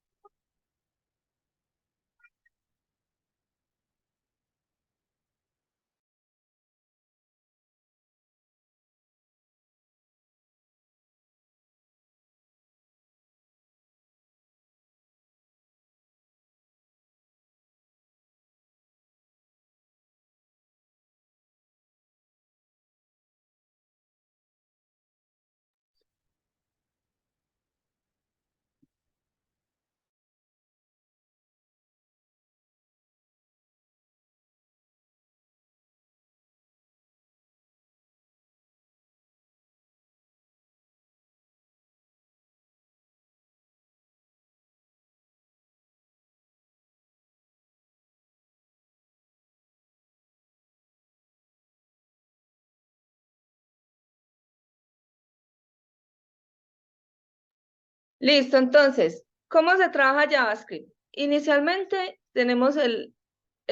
Listo, entonces, ¿cómo se trabaja JavaScript? Inicialmente tenemos el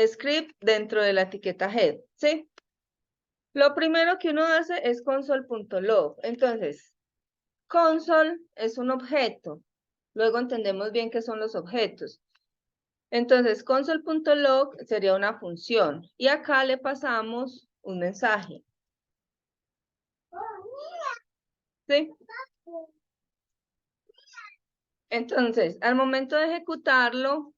script dentro de la etiqueta head, ¿sí? Lo primero que uno hace es console.log. Entonces, console es un objeto. Luego entendemos bien qué son los objetos. Entonces, console.log sería una función. Y acá le pasamos un mensaje. ¿Sí? Entonces, al momento de ejecutarlo,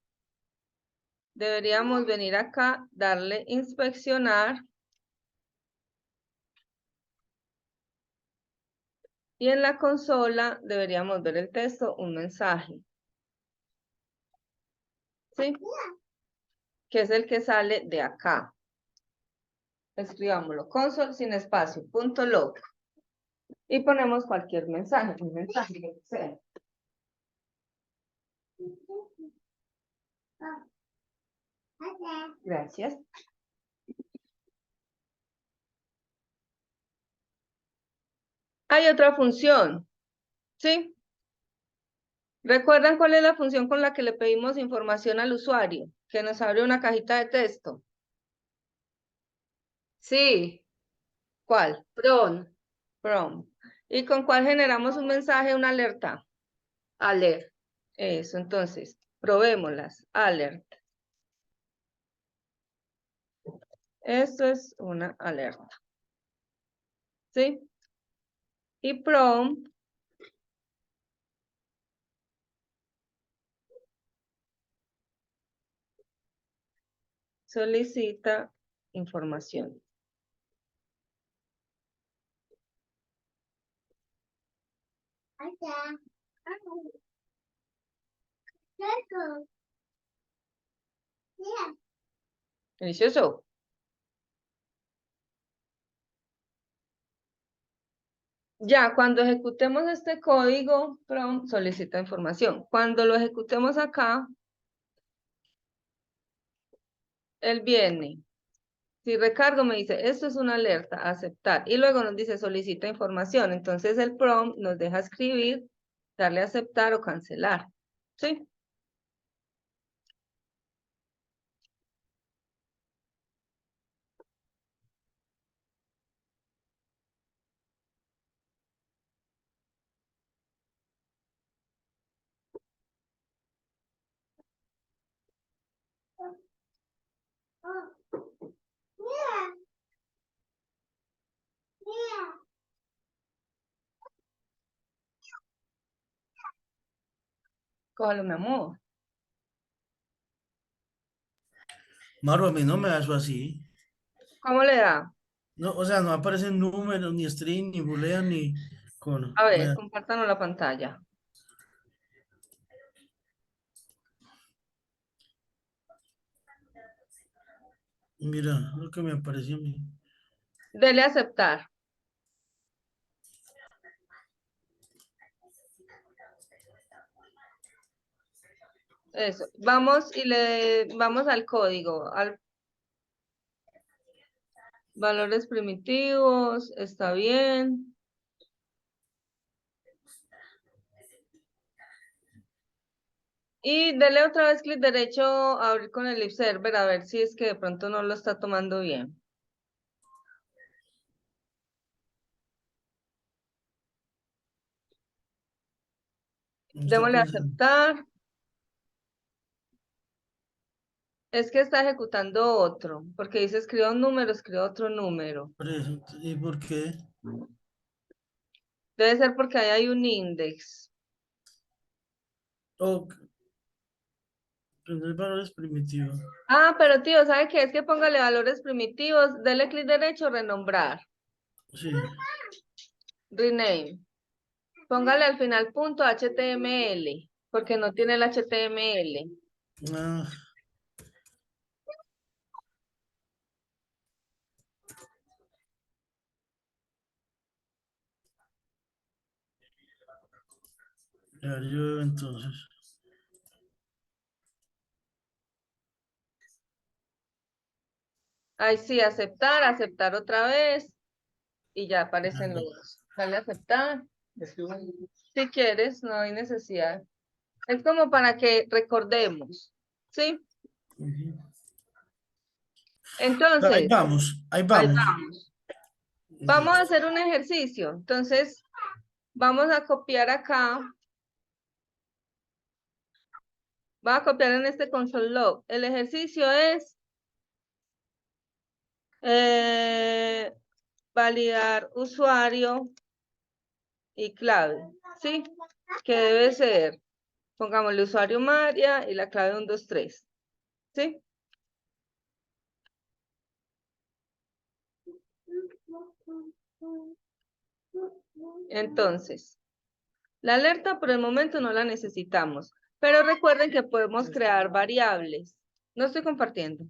deberíamos venir acá, darle inspeccionar. Y en la consola deberíamos ver el texto, un mensaje. ¿Sí? Que es el que sale de acá. Escribámoslo, console sin espacio, punto log. Y ponemos cualquier mensaje, un mensaje que sea. Gracias. Hay otra función, ¿sí? ¿Recuerdan cuál es la función con la que le pedimos información al usuario? Que nos abre una cajita de texto. Sí, ¿Cuál? pron, From. ¿Y con cuál generamos un mensaje, una alerta? alert. Eso, entonces, probémoslas. Alert. Esto es una alerta. ¿Sí? Y prompt solicita información. Delicioso. Ya, cuando ejecutemos este código, prompt solicita información. Cuando lo ejecutemos acá, él viene. Si recargo me dice, esto es una alerta, aceptar. Y luego nos dice, solicita información. Entonces el prompt nos deja escribir, darle a aceptar o cancelar. ¿Sí? Cógelo, mi amor. Maru, a mí no me da eso así. ¿Cómo le da? No, o sea, no aparecen números, ni string, ni boolean, ni con. A ver, compártanos la pantalla. Mira, lo que me apareció a mí. Dele a aceptar. Eso. Vamos y vamos al código, al valores primitivos, está bien. Y dele otra vez clic derecho a abrir con el lip server a ver si es que de pronto no lo está tomando bien. Está Démosle a pensando. aceptar. Es que está ejecutando otro, porque dice escriba un número, escriba otro número. Por eso, ¿y por qué? Debe ser porque ahí hay un index. O tener valores primitivos. Ah, pero tío, ¿sabe qué? Es que póngale valores primitivos, dele clic derecho, renombrar, Sí. rename. Póngale al final punto HTML, porque no tiene el HTML. Ah, ya yo entonces. Ahí sí, aceptar, aceptar otra vez, y ya aparecen los. Dale a aceptar. Si quieres, no hay necesidad. Es como para que recordemos, ¿sí? Ujú. Ahí Entonces, vamos, ahí ahí vamos. vamos. Vamos a hacer un ejercicio. Entonces, vamos a copiar acá. Voy a copiar en este console log. El ejercicio es validar usuario y clave, ¿sí? Que debe ser, pongámosle usuario María y la clave 123, ¿sí? Entonces, la alerta por el momento no la necesitamos, pero recuerden que podemos crear variables. No estoy compartiendo.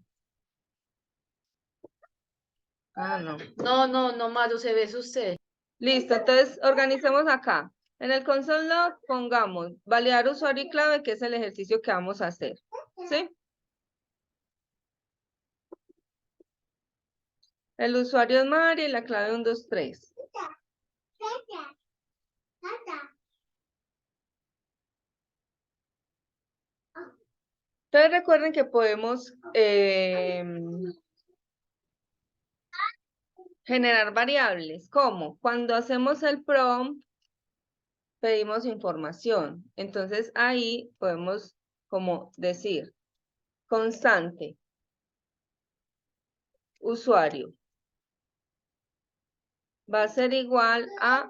Ah, no. No, Maru, se ve es usted. Listo, entonces organicemos acá. En el console log pongamos validar usuario y clave, que es el ejercicio que vamos a hacer. ¿Sí? El usuario es María y la clave 123. Entonces recuerden que podemos generar variables. ¿Cómo? Cuando hacemos el prompt, pedimos información. Entonces ahí podemos como decir constante usuario va a ser igual a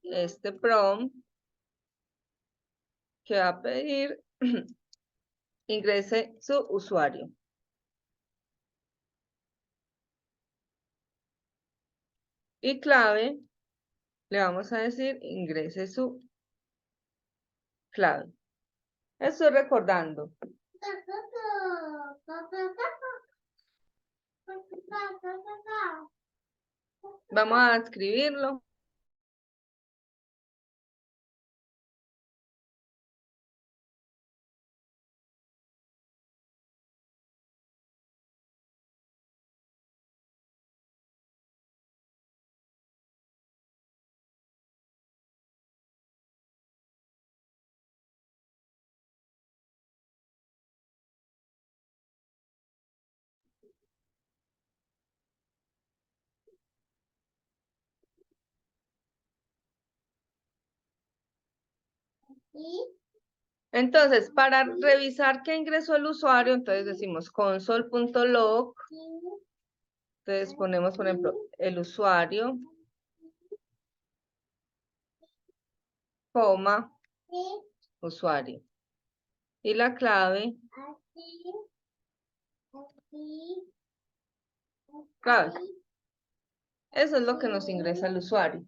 este prompt que va a pedir ingrese su usuario. Y clave, le vamos a decir ingrese su clave. Estoy recordando. Vamos a escribirlo. Entonces, para revisar que ingresó el usuario, entonces decimos console.log. Entonces ponemos, por ejemplo, el usuario, coma, usuario. Y la clave, clave. Eso es lo que nos ingresa el usuario.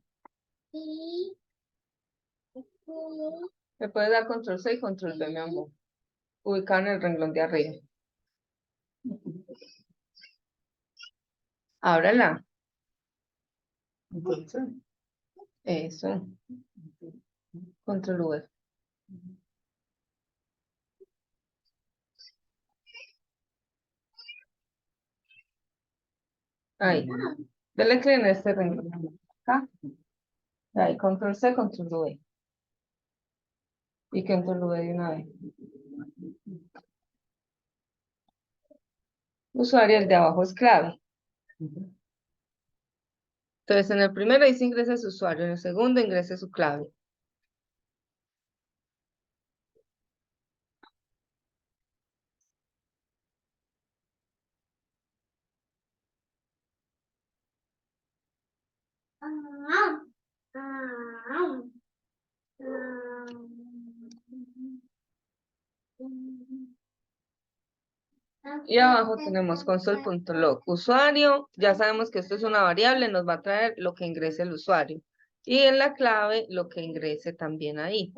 Me puedes dar control C y control V, mi amor. Ubicado en el renglón de arriba. Ábrala. Entonces, eso. Control V. Ahí. Dele clic en este renglón. Acá. Ahí, control C, control V. Y control V de una vez. Usuario, el de abajo es clave. Entonces, en el primero dice ingrese su usuario, en el segundo ingrese su clave. Y abajo tenemos console.log. Usuario, ya sabemos que esto es una variable, nos va a traer lo que ingrese el usuario. Y en la clave, lo que ingrese también ahí.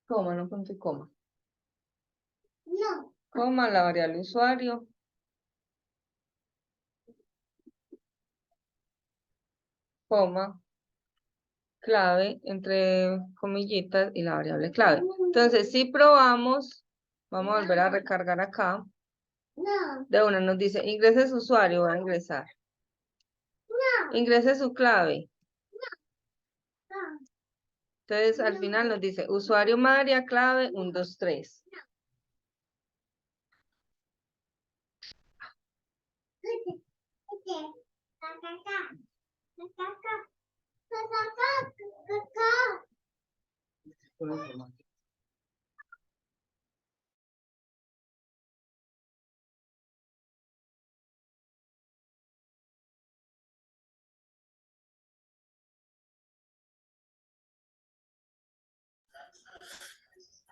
Coma, no punto y coma. Coma, la variable usuario. Coma, clave, entre comillitas y la variable clave. Entonces, si probamos, vamos a volver a recargar acá. De una nos dice, ingrese su usuario, voy a ingresar. Ingrese su clave. Entonces, al final nos dice, usuario María, clave, 1, 2, 3.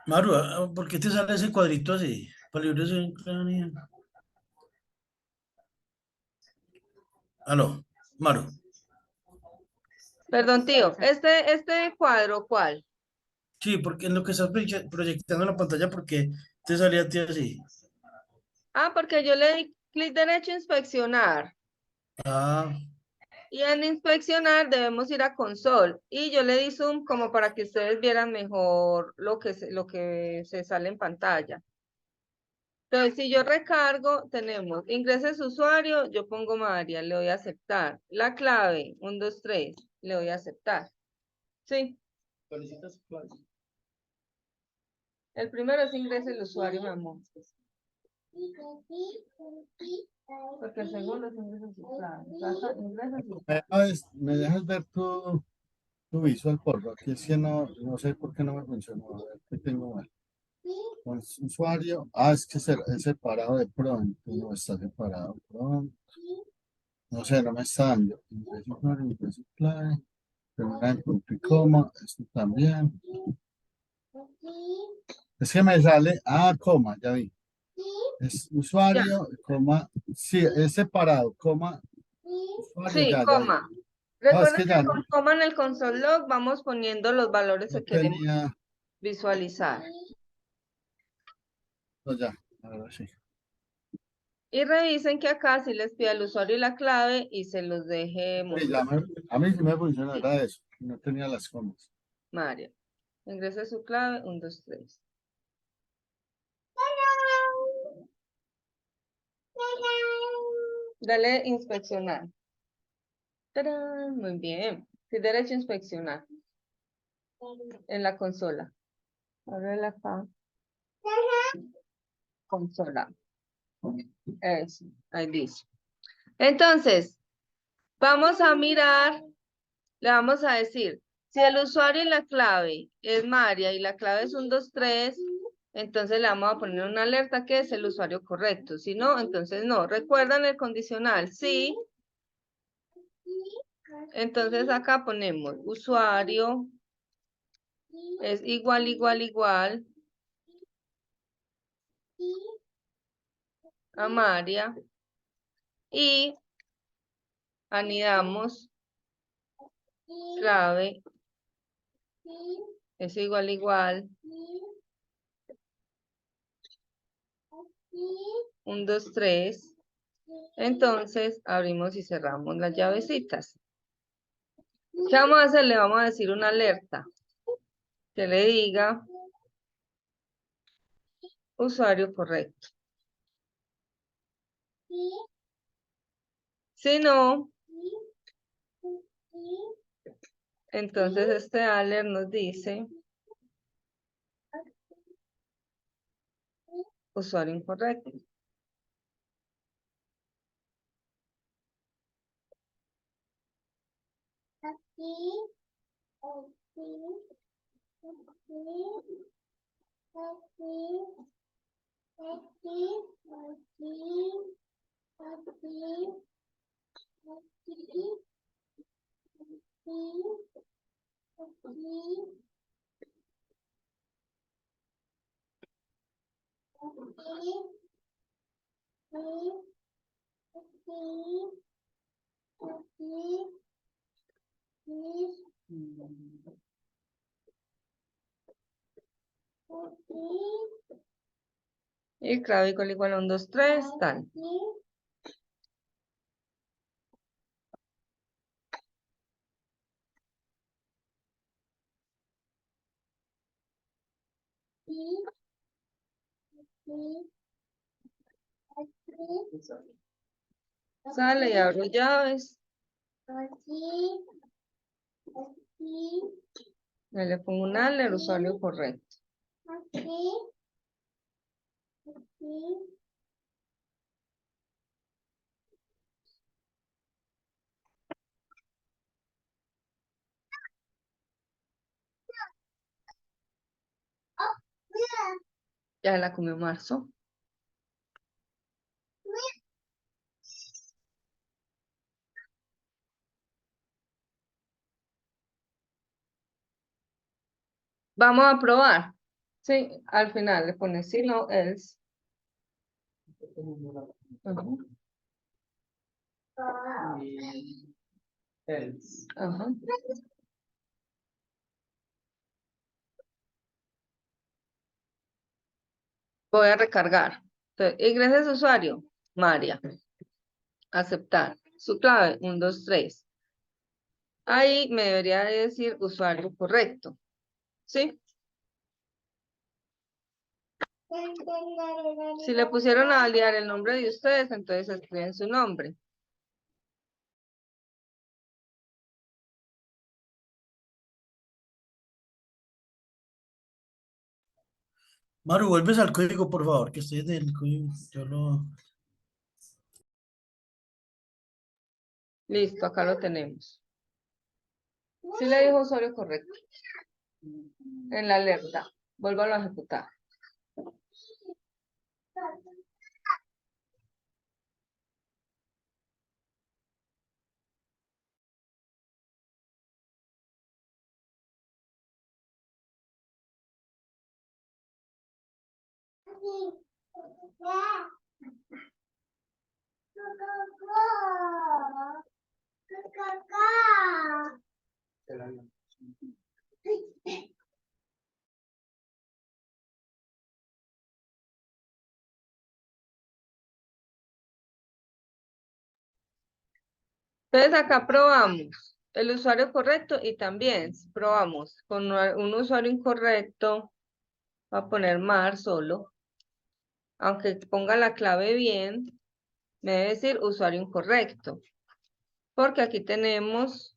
Maru, ¿por qué te sale ese cuadrito así? Palabras en ucraniano. Aló, Maru. Perdón, tío, este cuadro, ¿cuál? Sí, porque en lo que estás proyectando en la pantalla, ¿por qué te salía a ti así? Ah, porque yo le di clic derecho a inspeccionar. Ah, Y en inspeccionar debemos ir a console. Y yo le di zoom como para que ustedes vieran mejor lo que se sale en pantalla. Entonces, si yo recargo, tenemos ingrese su usuario, yo pongo María, le doy a aceptar. La clave, 1, 2, 3, le doy a aceptar. Sí. El primero es ingrese el usuario, mi amor. Porque el segundo es ingrese su clave. Ingresa su clave. ¿Me dejas ver tu visual, por favor? Aquí es que no sé por qué no me funcionó. A ver, ¿qué tengo mal? Con usuario. Es que es separado de pronto. No está separado de pronto. No sé, no me está dando. Ingreso usuario, ingreso clave. Termina en punto y coma. Esto también. Es que me sale. Coma, ya vi. Es Ya. usuario, coma. Sí, es separado, coma. Usuario, Sí, ya vi. coma. No, es Recuerden que que ya con coma en el console log vamos poniendo los valores no que queremos tenía. visualizar. No, ya, ahora sí. Y revisen que acá sí les pida el usuario y la clave y se los deje Sí, mostrar. a mí sí me funciona, Sí, era eso. No tenía las comas. Mario. Ingrese su clave, 1, 2, 3. Dale inspeccionar. ¡Tarán! Muy bien. Sí, derecho a inspeccionar en la consola. Ábrela acá. Consola. Eso, ahí dice. Entonces, vamos a mirar, le vamos a decir, si el usuario y la clave es María y la clave es 1, 2, 3, entonces le vamos a poner una alerta que es el usuario correcto. Si no, entonces no. ¿Recuerdan el condicional? Sí. Entonces acá ponemos usuario es igual, igual, igual a María y anidamos clave es igual, igual 1, 2, 3. Entonces abrimos y cerramos las llavecitas. ¿Qué vamos a hacer? Le vamos a decir una alerta que le diga usuario correcto. Si no, entonces este alert nos dice usuario incorrecto. Y clave igual, igual a 1, 2, 3, tal. Sale y abro llaves. Y le pongo un alert, usuario correcto. Ya la comió Marzo. Vamos a probar. Sí, al final le pone si no, else. Ujú. Ajá. Voy a recargar. Entonces, ingresa su usuario, María. Aceptar. Su clave, 1, 2, 3. Ahí me debería de decir usuario correcto. ¿Sí? Si le pusieron a validar el nombre de ustedes, entonces escriben su nombre. Maru, vuelves al código, por favor, que estoy en el código. Yo lo... Listo, acá lo tenemos. Sí le dijo usuario correcto. En la alerta. Vuélvalo a ejecutar. Entonces acá probamos el usuario correcto y también probamos con un usuario incorrecto. Va a poner mar solo. Aunque ponga la clave bien, me debe decir usuario incorrecto. Porque aquí tenemos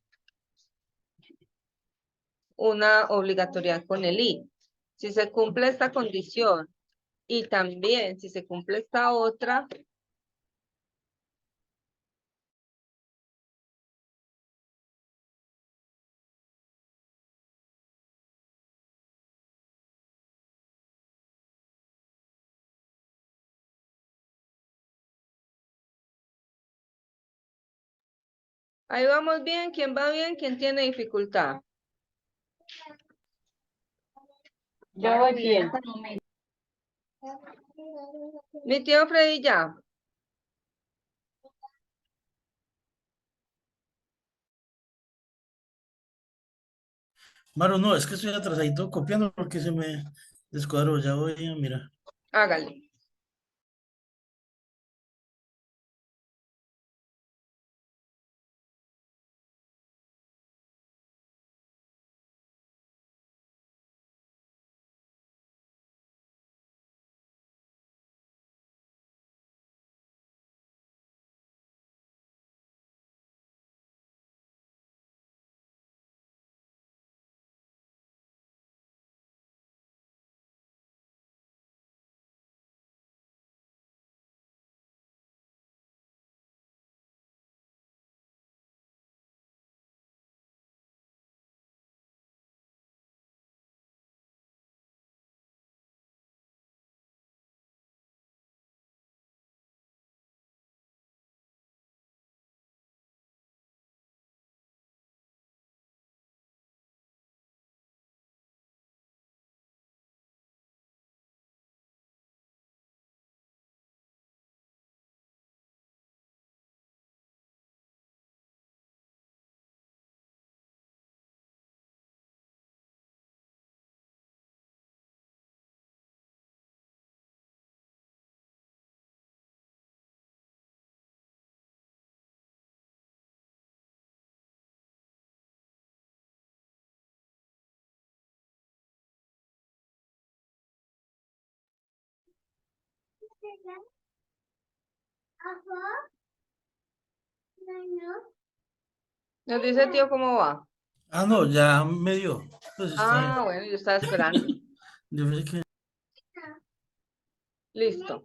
una obligatoriedad con el i. Si se cumple esta condición y también si se cumple esta otra, Ahí vamos bien. ¿Quién va bien? ¿Quién tiene dificultad? Yo voy bien. Hasta el momento. Mi tío Freddy ya. Maro, no, es que estoy atrasadito copiando porque se me descuadró. Ya voy a mirar. Hágale. Nos dice el tío cómo va. Ah, no, ya me dio. Pues está bien. Ah, bueno, yo estaba esperando. Yo pensé que... Listo.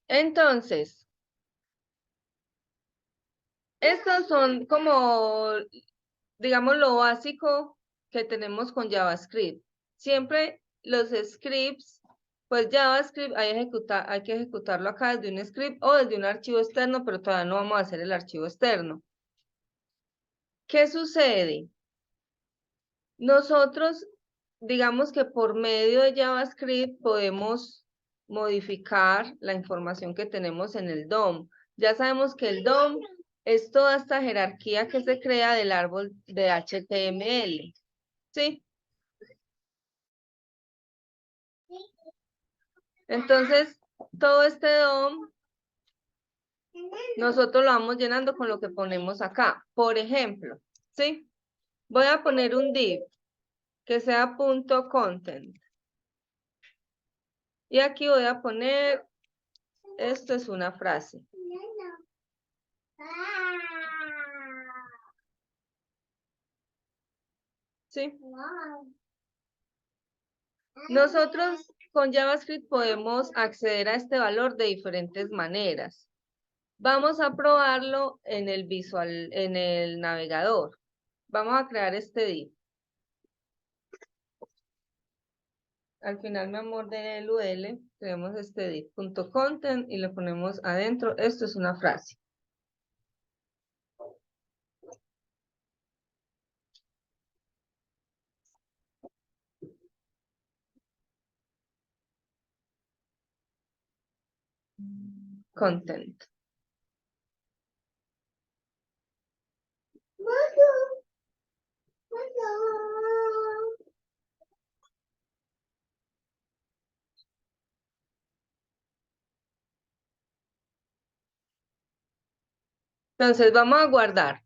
Entonces, estos son como, digamos, lo básico que tenemos con JavaScript. Siempre los scripts, pues JavaScript hay que ejecutarlo acá desde un script o desde un archivo externo, pero todavía no vamos a hacer el archivo externo. ¿Qué sucede? Nosotros, digamos que por medio de JavaScript podemos modificar la información que tenemos en el DOM. Ya sabemos que el DOM es toda esta jerarquía que se crea del árbol de HTML. ¿Sí? Entonces, todo este DOM, nosotros lo vamos llenando con lo que ponemos acá. Por ejemplo, ¿sí? Voy a poner un div que sea punto .content. Y aquí voy a poner, esto es una frase. ¿Sí? Nosotros con JavaScript podemos acceder a este valor de diferentes maneras. Vamos a probarlo en el en el navegador. Vamos a crear este div. Al final, mi amor, del UL, creamos este div.content y le ponemos adentro. Esto es una frase. Content. Entonces vamos a guardar.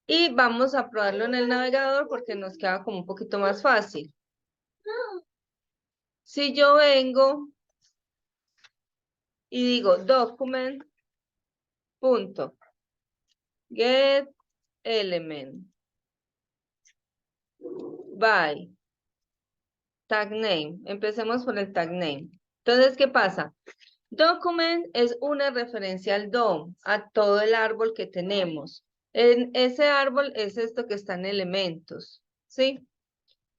Y vamos a probarlo en el navegador porque nos queda como un poquito más fácil. Si yo vengo y digo document punto get element by tag name. Empecemos por el tag name. Entonces, ¿qué pasa? Document es una referencia al DOM, a todo el árbol que tenemos. En ese árbol es esto que está en elementos, ¿sí?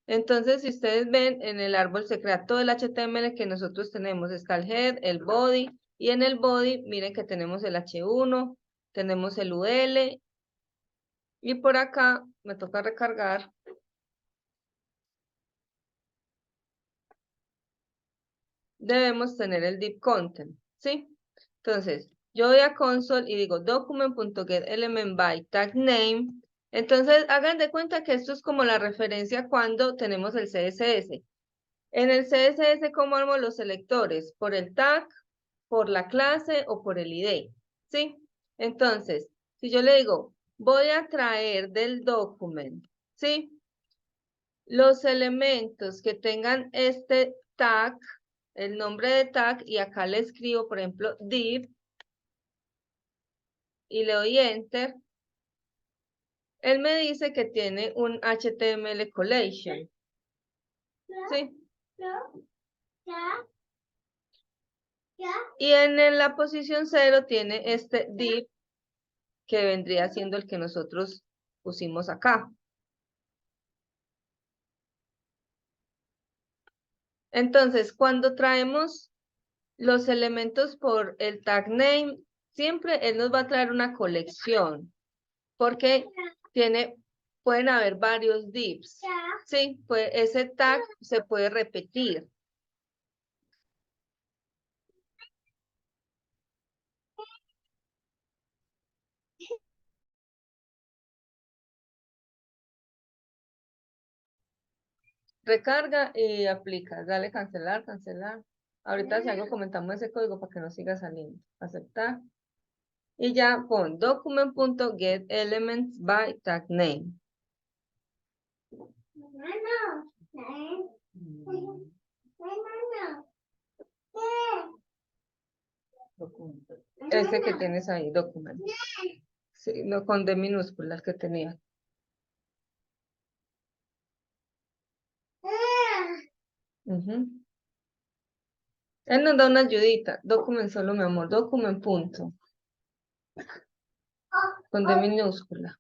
Entonces, si ustedes ven, en el árbol se crea todo el HTML que nosotros tenemos. Está el head, el body, Y en el body, miren que tenemos el H1, tenemos el UL. Y por acá me toca recargar. Debemos tener el div content, ¿sí? Entonces, yo voy a console y digo document.getElementByTagName. Entonces, hagan de cuenta que esto es como la referencia cuando tenemos el CSS. En el CSS, ¿cómo armo los selectores? ¿Por el tag, por la clase o por el ID? ¿Sí? Entonces, si yo le digo, voy a traer del document, ¿sí? Los elementos que tengan este tag, el nombre de tag, y acá le escribo, por ejemplo, div, y le doy enter, él me dice que tiene un HTML collection. ¿Sí? Y en la posición 0 tiene este div, que vendría siendo el que nosotros pusimos acá. Entonces, cuando traemos los elementos por el tag name, siempre él nos va a traer una colección, porque pueden haber varios divs. Sí, pues ese tag se puede repetir. Recarga y aplica. Dale cancelar, cancelar. Ahorita si algo comentamos ese código para que no siga saliendo. Aceptar. Y ya pon document.getElementsByTagName. Ese que tienes ahí, document. Sí, no con D minúsculas que tenía. Ujú. Él nos da una ayudita. Document solo, mi amor. Document punto. Con D minúscula.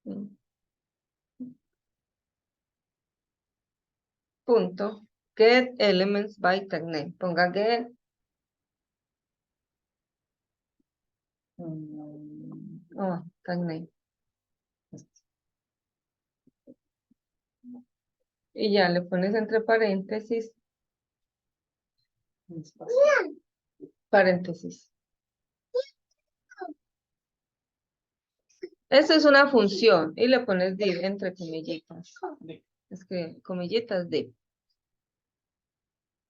Mm. Punto. Get elements by tag name. Ponga get. Oh, tag name. Y ya le pones entre paréntesis. Paréntesis. Eso es una función. Y le pones div entre comillitas. Es que comillitas div.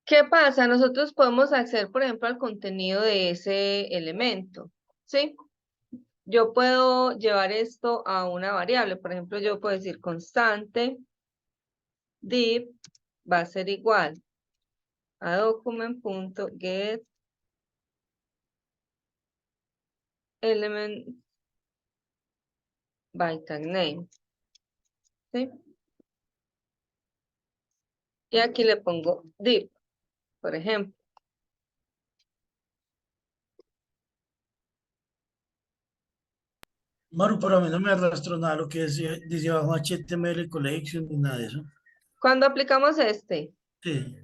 ¿Qué pasa? Nosotros podemos acceder, por ejemplo, al contenido de ese elemento. ¿Sí? Yo puedo llevar esto a una variable. Por ejemplo, yo puedo decir constante div va a ser igual a document.get element by tag name. ¿Sí? Y aquí le pongo div, por ejemplo. Maru, pero a mí no me arrastró nada lo que dice abajo HTML Collection ni nada de eso. Cuando aplicamos este, Sí,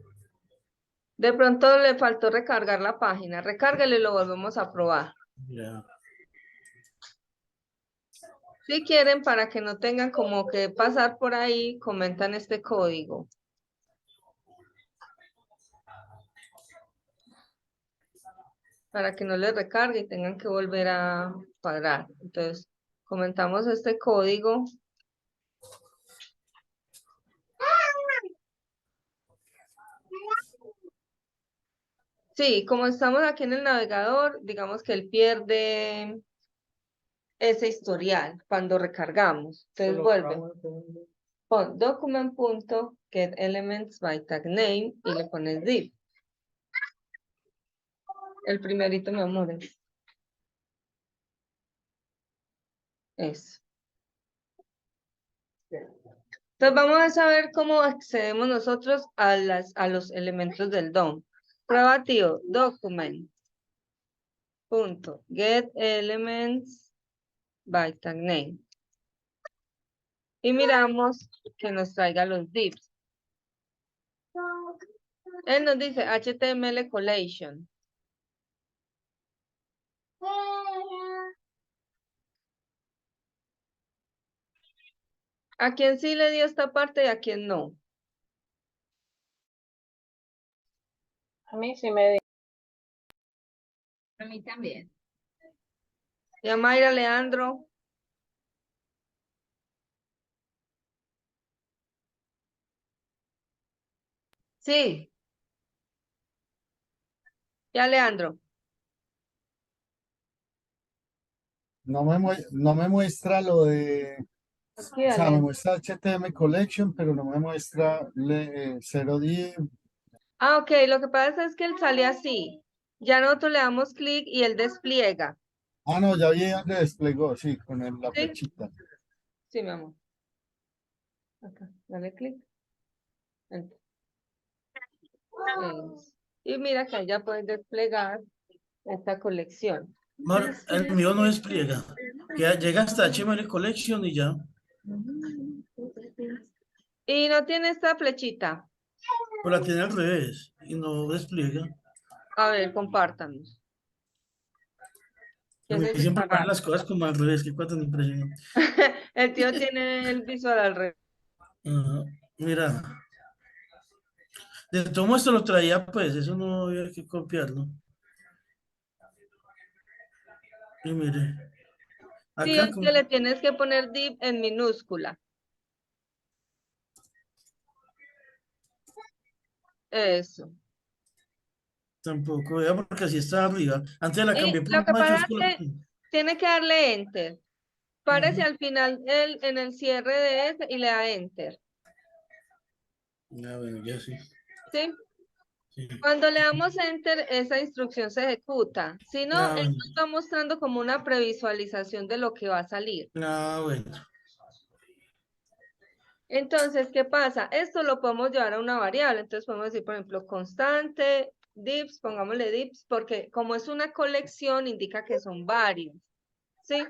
de pronto le faltó recargar la página. Recárguelo y lo volvemos a probar. ya. Si quieren, para que no tengan como que pasar por ahí, comentan este código. Para que no les recargue y tengan que volver a cuadrar. Entonces, comentamos este código. Sí, como estamos aquí en el navegador, digamos que él pierde ese historial cuando recargamos. Entonces vuelve. Pon document.getElementsByTagName y le pones div. El primerito, mi amor, es eso. Entonces vamos a saber cómo accedemos nosotros a los elementos del DOM. Prueba tío, document.getElementsByTagName. y miramos que nos traiga los divs. Él nos dice HTML collection. ¿A quién sí le dio esta parte y a quién no? A mí sí me dio. A mí también. Y a Mayra Leandro. Sí. Y a Leandro. No me muestra lo de, Aquí, o sea, me dale. muestra HTML Collection, pero no me muestra 0D. Ah, ok, lo que pasa es que él sale así. Ya nosotros le damos clic y él despliega. Ah, no, ya vi donde desplegó, sí, con la ¿Sí? flechita. Sí, mi amor. Acá, dale clic. Enter. Eso. Y mira que ya puedes desplegar esta colección. El mío no despliega. Llega hasta HTML Collection y ya. Y no tiene esta flechita. Pues la tiene al revés y no despliega. A ver, compártanos. A ¿Qué mí es eso siempre tan ponen raro? las cosas como al revés, que cuánto impresionante. El tío tiene el visual al revés. Ajá. Mira, de todo esto lo traía, pues, eso no había que copiarlo. Y mire, Sí, acá es que le tienes que poner div en minúscula. Eso. tampoco, vea, porque así está arriba. Antes la Y cambié por lo que pasa mayúscula. es que tiene que darle enter. Párese Ujú. al final en el cierre de ese y le da enter. Ya, bueno, ya sí. ¿Sí? Sí. Cuando le damos enter, esa instrucción se ejecuta. Si no, Ah, él bueno. nos va mostrando como una previsualización de lo que va a salir. Ah, bueno. Entonces, ¿qué pasa? Esto lo podemos llevar a una variable. Entonces podemos decir, por ejemplo, constante, divs, pongámosle divs, porque como es una colección, indica que son varios. ¿Sí?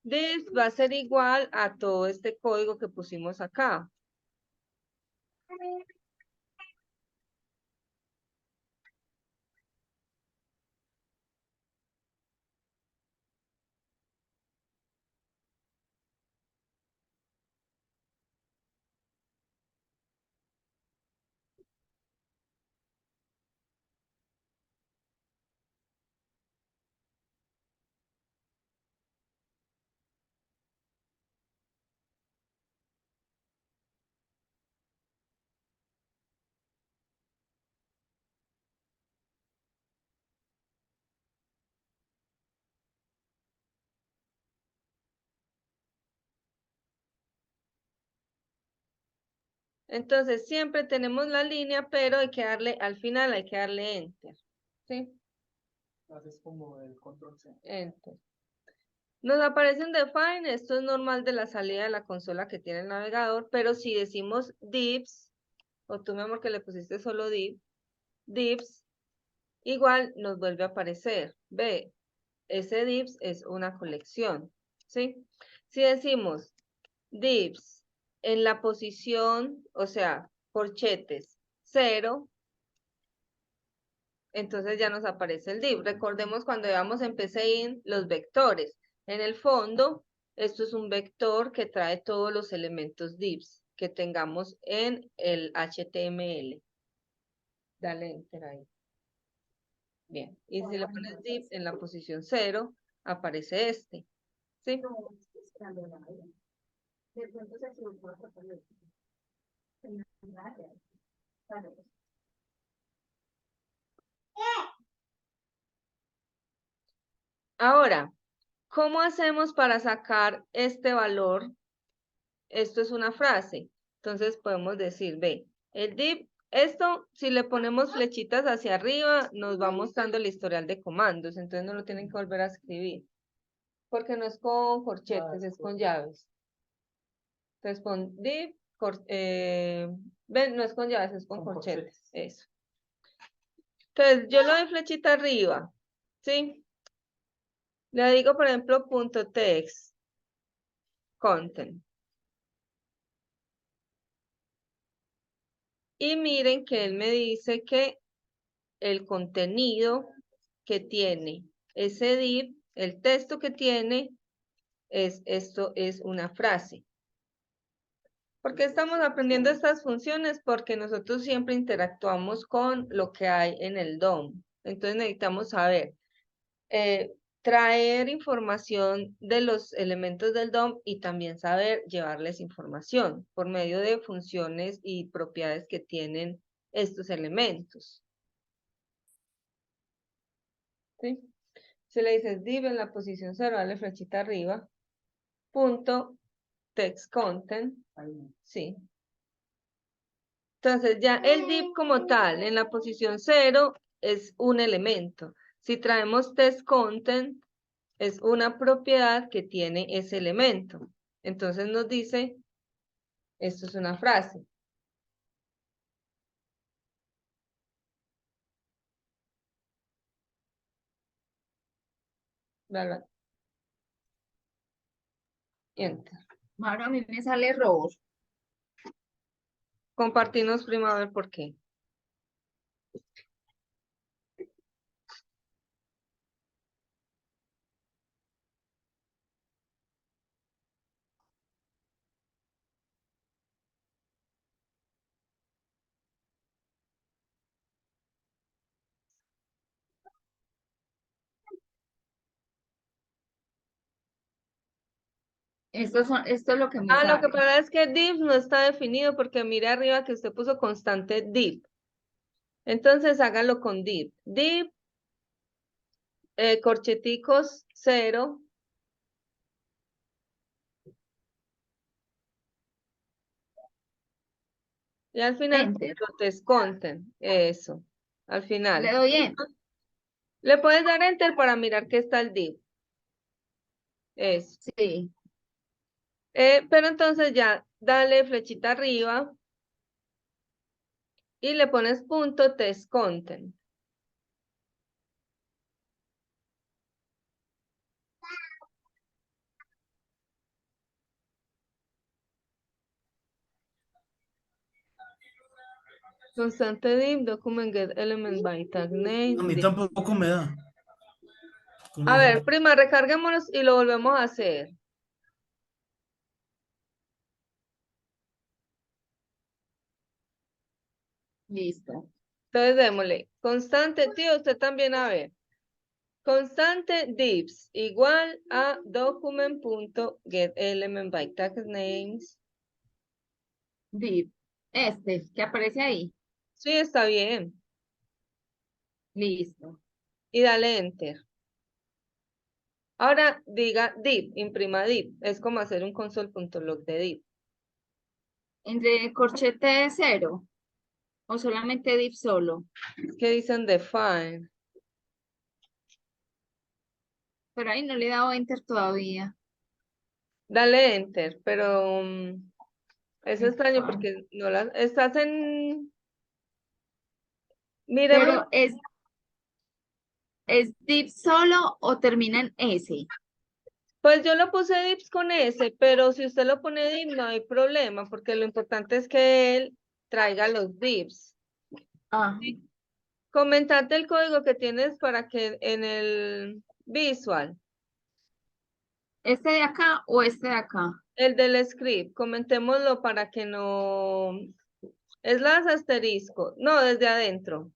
Divs va a ser igual a todo este código que pusimos acá. Entonces, siempre tenemos la línea, pero hay que darle, al final hay que darle enter. ¿Sí? Haces como el control C. Enter. Nos aparece un define, esto es normal de la salida de la consola que tiene el navegador, pero si decimos divs, o tú, mi amor, que le pusiste solo divs, igual nos vuelve a aparecer. Ve, ese divs es una colección, ¿sí? Si decimos divs en la posición, o sea, corchetes 0, entonces ya nos aparece el div. Recordemos cuando llevamos en PCIN los vectores. En el fondo, esto es un vector que trae todos los elementos divs que tengamos en el HTML. Dale enter ahí. Bien, y si le pones div en la posición 0, aparece este. ¿Sí? Ahora, ¿cómo hacemos para sacar este valor? Esto es una frase. Entonces podemos decir, ve, el div, esto, si le ponemos flechitas hacia arriba, nos va mostrando el historial de comandos. Entonces no lo tienen que volver a escribir. Porque no es con corchetes, es con llaves. Entonces pon div, ven, no es con llaves, es con corchetes. Eso. Entonces yo le doy flechita arriba. ¿Sí? Le digo, por ejemplo, punto text, content. Y miren que él me dice que el contenido que tiene ese div, el texto que tiene, esto es una frase. ¿Por qué estamos aprendiendo estas funciones? Porque nosotros siempre interactuamos con lo que hay en el DOM. Entonces necesitamos saber, traer información de los elementos del DOM y también saber llevarles información por medio de funciones y propiedades que tienen estos elementos. ¿Sí? Si le dices div en la posición 0, dale flechita arriba, punto text content, sí. Entonces ya el div como tal en la posición 0 es un elemento. Si traemos text content es una propiedad que tiene ese elemento. Entonces nos dice, esto es una frase. ¿Verdad? Enter. Mauro, a mí me sale error. Compartimos primero a ver por qué. Esto es lo que me Lo que sale. pasa es que div no está definido porque mire arriba que usted puso constante div. Entonces hágalo con div. Div, corcheticos 0. Y al final, Enter. text content. Eso. Al final. Le doy enter. Le puedes dar enter para mirar que está el div. Eso. Sí. Pero entonces ya, dale flechita arriba. Y le pones punto text content. Constante div, document get element by tag name. A mí div. tampoco me da. Con A eso. ver, prima, recarguémonos y lo volvemos a hacer. Listo. Entonces démosle. Constante, tío, usted también a ver. Constante divs igual a document.getElementByTagNames. By tag names. Div. Este, que aparece ahí. Sí, está bien. Listo. Y dale enter. Ahora diga div, imprima div. Es como hacer un console.log de div. ¿Entre corchete 0 o solamente div solo? ¿Qué dicen define? Pero ahí no le he dado enter todavía. Dale enter, pero es extraño Epa. porque no la estás en. Miremos. Pero ¿es div solo o termina en S? Pues yo lo puse divs con S, pero si usted lo pone div no hay problema, porque lo importante es que él traiga los divs. Ah, Comentate el código que tienes para que en el visual, ¿este de acá o este de acá? el del script, comentémoslo para que no. Es las asterisco, no, desde adentro.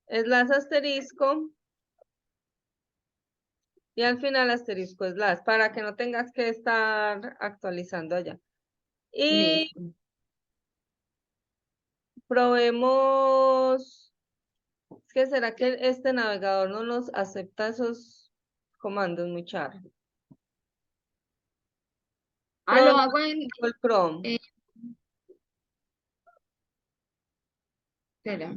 Es las asterisco y al final asterisco es las, para que no tengas que estar actualizando allá. Y Listo. probemos. Es que será que este navegador no nos acepta esos comandos muy charros. Ah, lo Probemos hago en... el Chrome. eh, espera.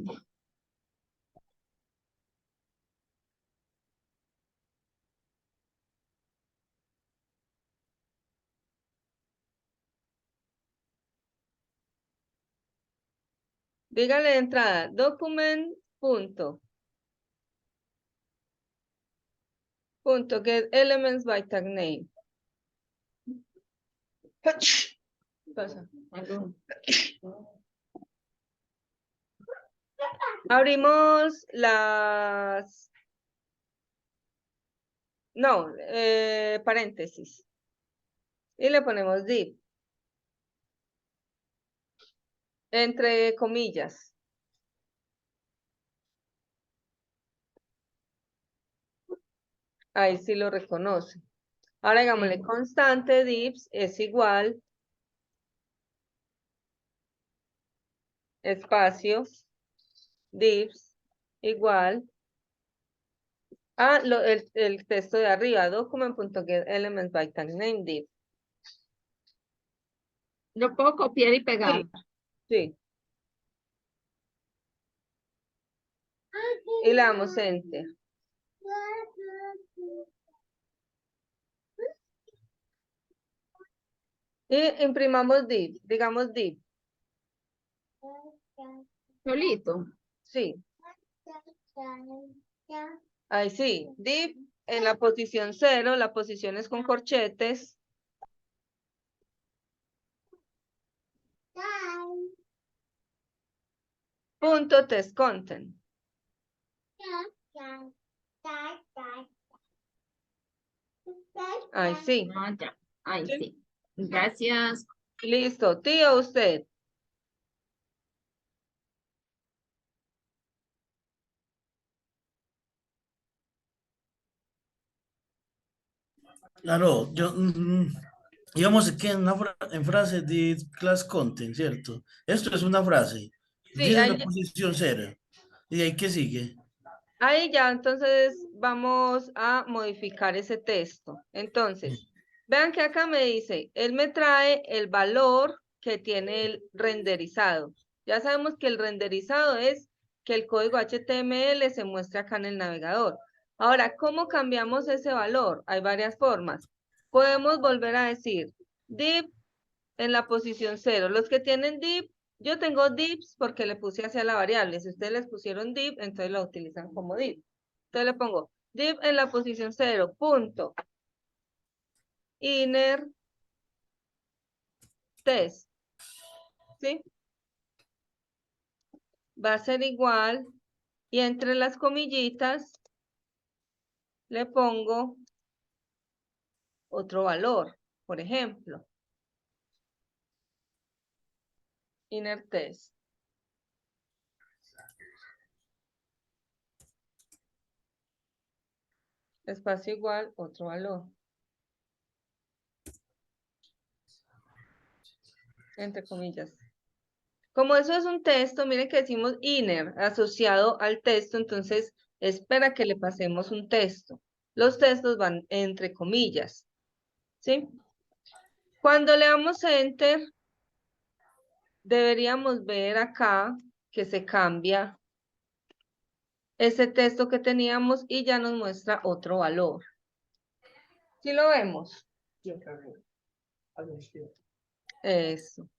Dígale de entrada, document punto get elements by tag name. Pasa. Abrimos las... No, paréntesis. Y le ponemos div. Entre comillas. Ahí sí lo reconoce. Ahora digámosle constante divs es igual espacio divs igual a el texto de arriba, document.getElements by name div. Lo puedo copiar y pegar. Sí. Y le damos enter. Y imprimamos div, digamos div. Solito. Sí. Ahí sí, div en la posición 0, la posición es con corchetes. Punto test content. Ahí sí. Ah, ya. Ahí sí. Gracias. Listo, tío, usted. Claro, digamos que en frase de class content, ¿cierto? Esto es una frase. Sí, Dice la posición cero. ¿Y ahí qué sigue? ahí ya, entonces vamos a modificar ese texto. Entonces, vean que acá me dice, él me trae el valor que tiene el renderizado. Ya sabemos que el renderizado es que el código HTML se muestra acá en el navegador. Ahora, ¿cómo cambiamos ese valor? Hay varias formas. Podemos volver a decir div en la posición 0. Los que tienen div, yo tengo divs porque le puse hacia la variable. Si ustedes les pusieron div, entonces lo utilizan como div. Entonces le pongo div en la posición 0, punto. Inner test. ¿Sí? Va a ser igual. Y entre las comillitas le pongo otro valor. Por ejemplo, inner test. Espacio igual, otro valor. Entre comillas. Como eso es un texto, miren que decimos inner asociado al texto, entonces espera que le pasemos un texto. Los textos van entre comillas, ¿sí? Cuando le damos enter, deberíamos ver acá que se cambia ese texto que teníamos y ya nos muestra otro valor. ¿Sí lo vemos? Sí, acá arriba. Al izquierdo. Eso.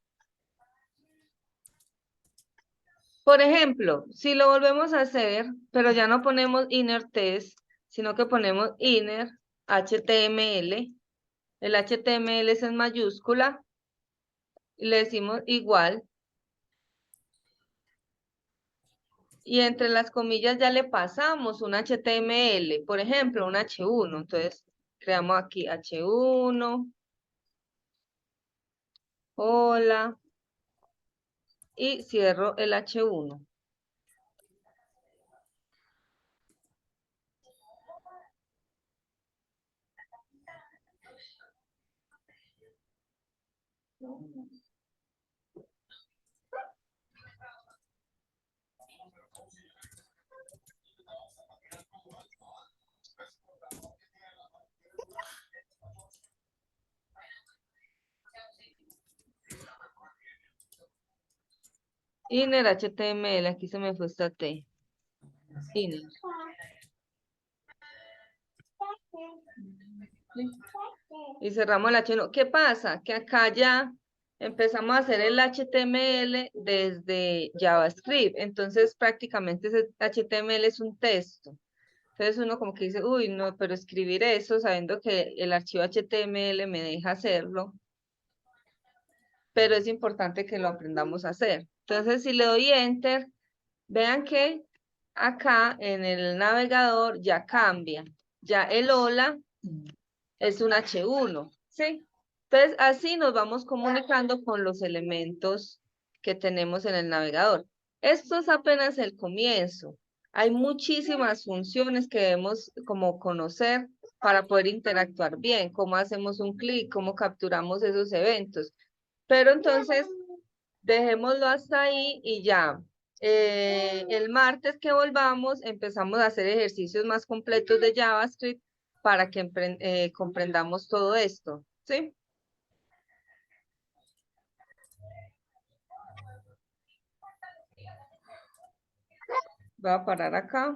Por ejemplo, si lo volvemos a hacer, pero ya no ponemos inner test, sino que ponemos inner HTML, el HTML es en mayúscula, y le decimos igual, y entre las comillas ya le pasamos un HTML, por ejemplo, un H1, entonces creamos aquí H1, hola, y cierro el H1. Inner HTML, aquí se me fue esta T. Inner. Y cerramos el H1. ¿Qué pasa? Que acá ya empezamos a hacer el HTML desde JavaScript. Entonces prácticamente ese HTML es un texto. Entonces uno como que dice, uy, no, pero escribir eso sabiendo que el archivo HTML me deja hacerlo. pero es importante que lo aprendamos a hacer. Entonces, si le doy Enter, vean que acá en el navegador ya cambia. Ya el hola es un H1, ¿sí? Entonces, así nos vamos comunicando con los elementos que tenemos en el navegador. Esto es apenas el comienzo. Hay muchísimas funciones que debemos como conocer para poder interactuar bien, cómo hacemos un clic, cómo capturamos esos eventos. Pero entonces, dejémoslo hasta ahí y ya. El martes que volvamos, empezamos a hacer ejercicios más completos de JavaScript para que comprendamos todo esto, ¿sí? Voy a parar acá.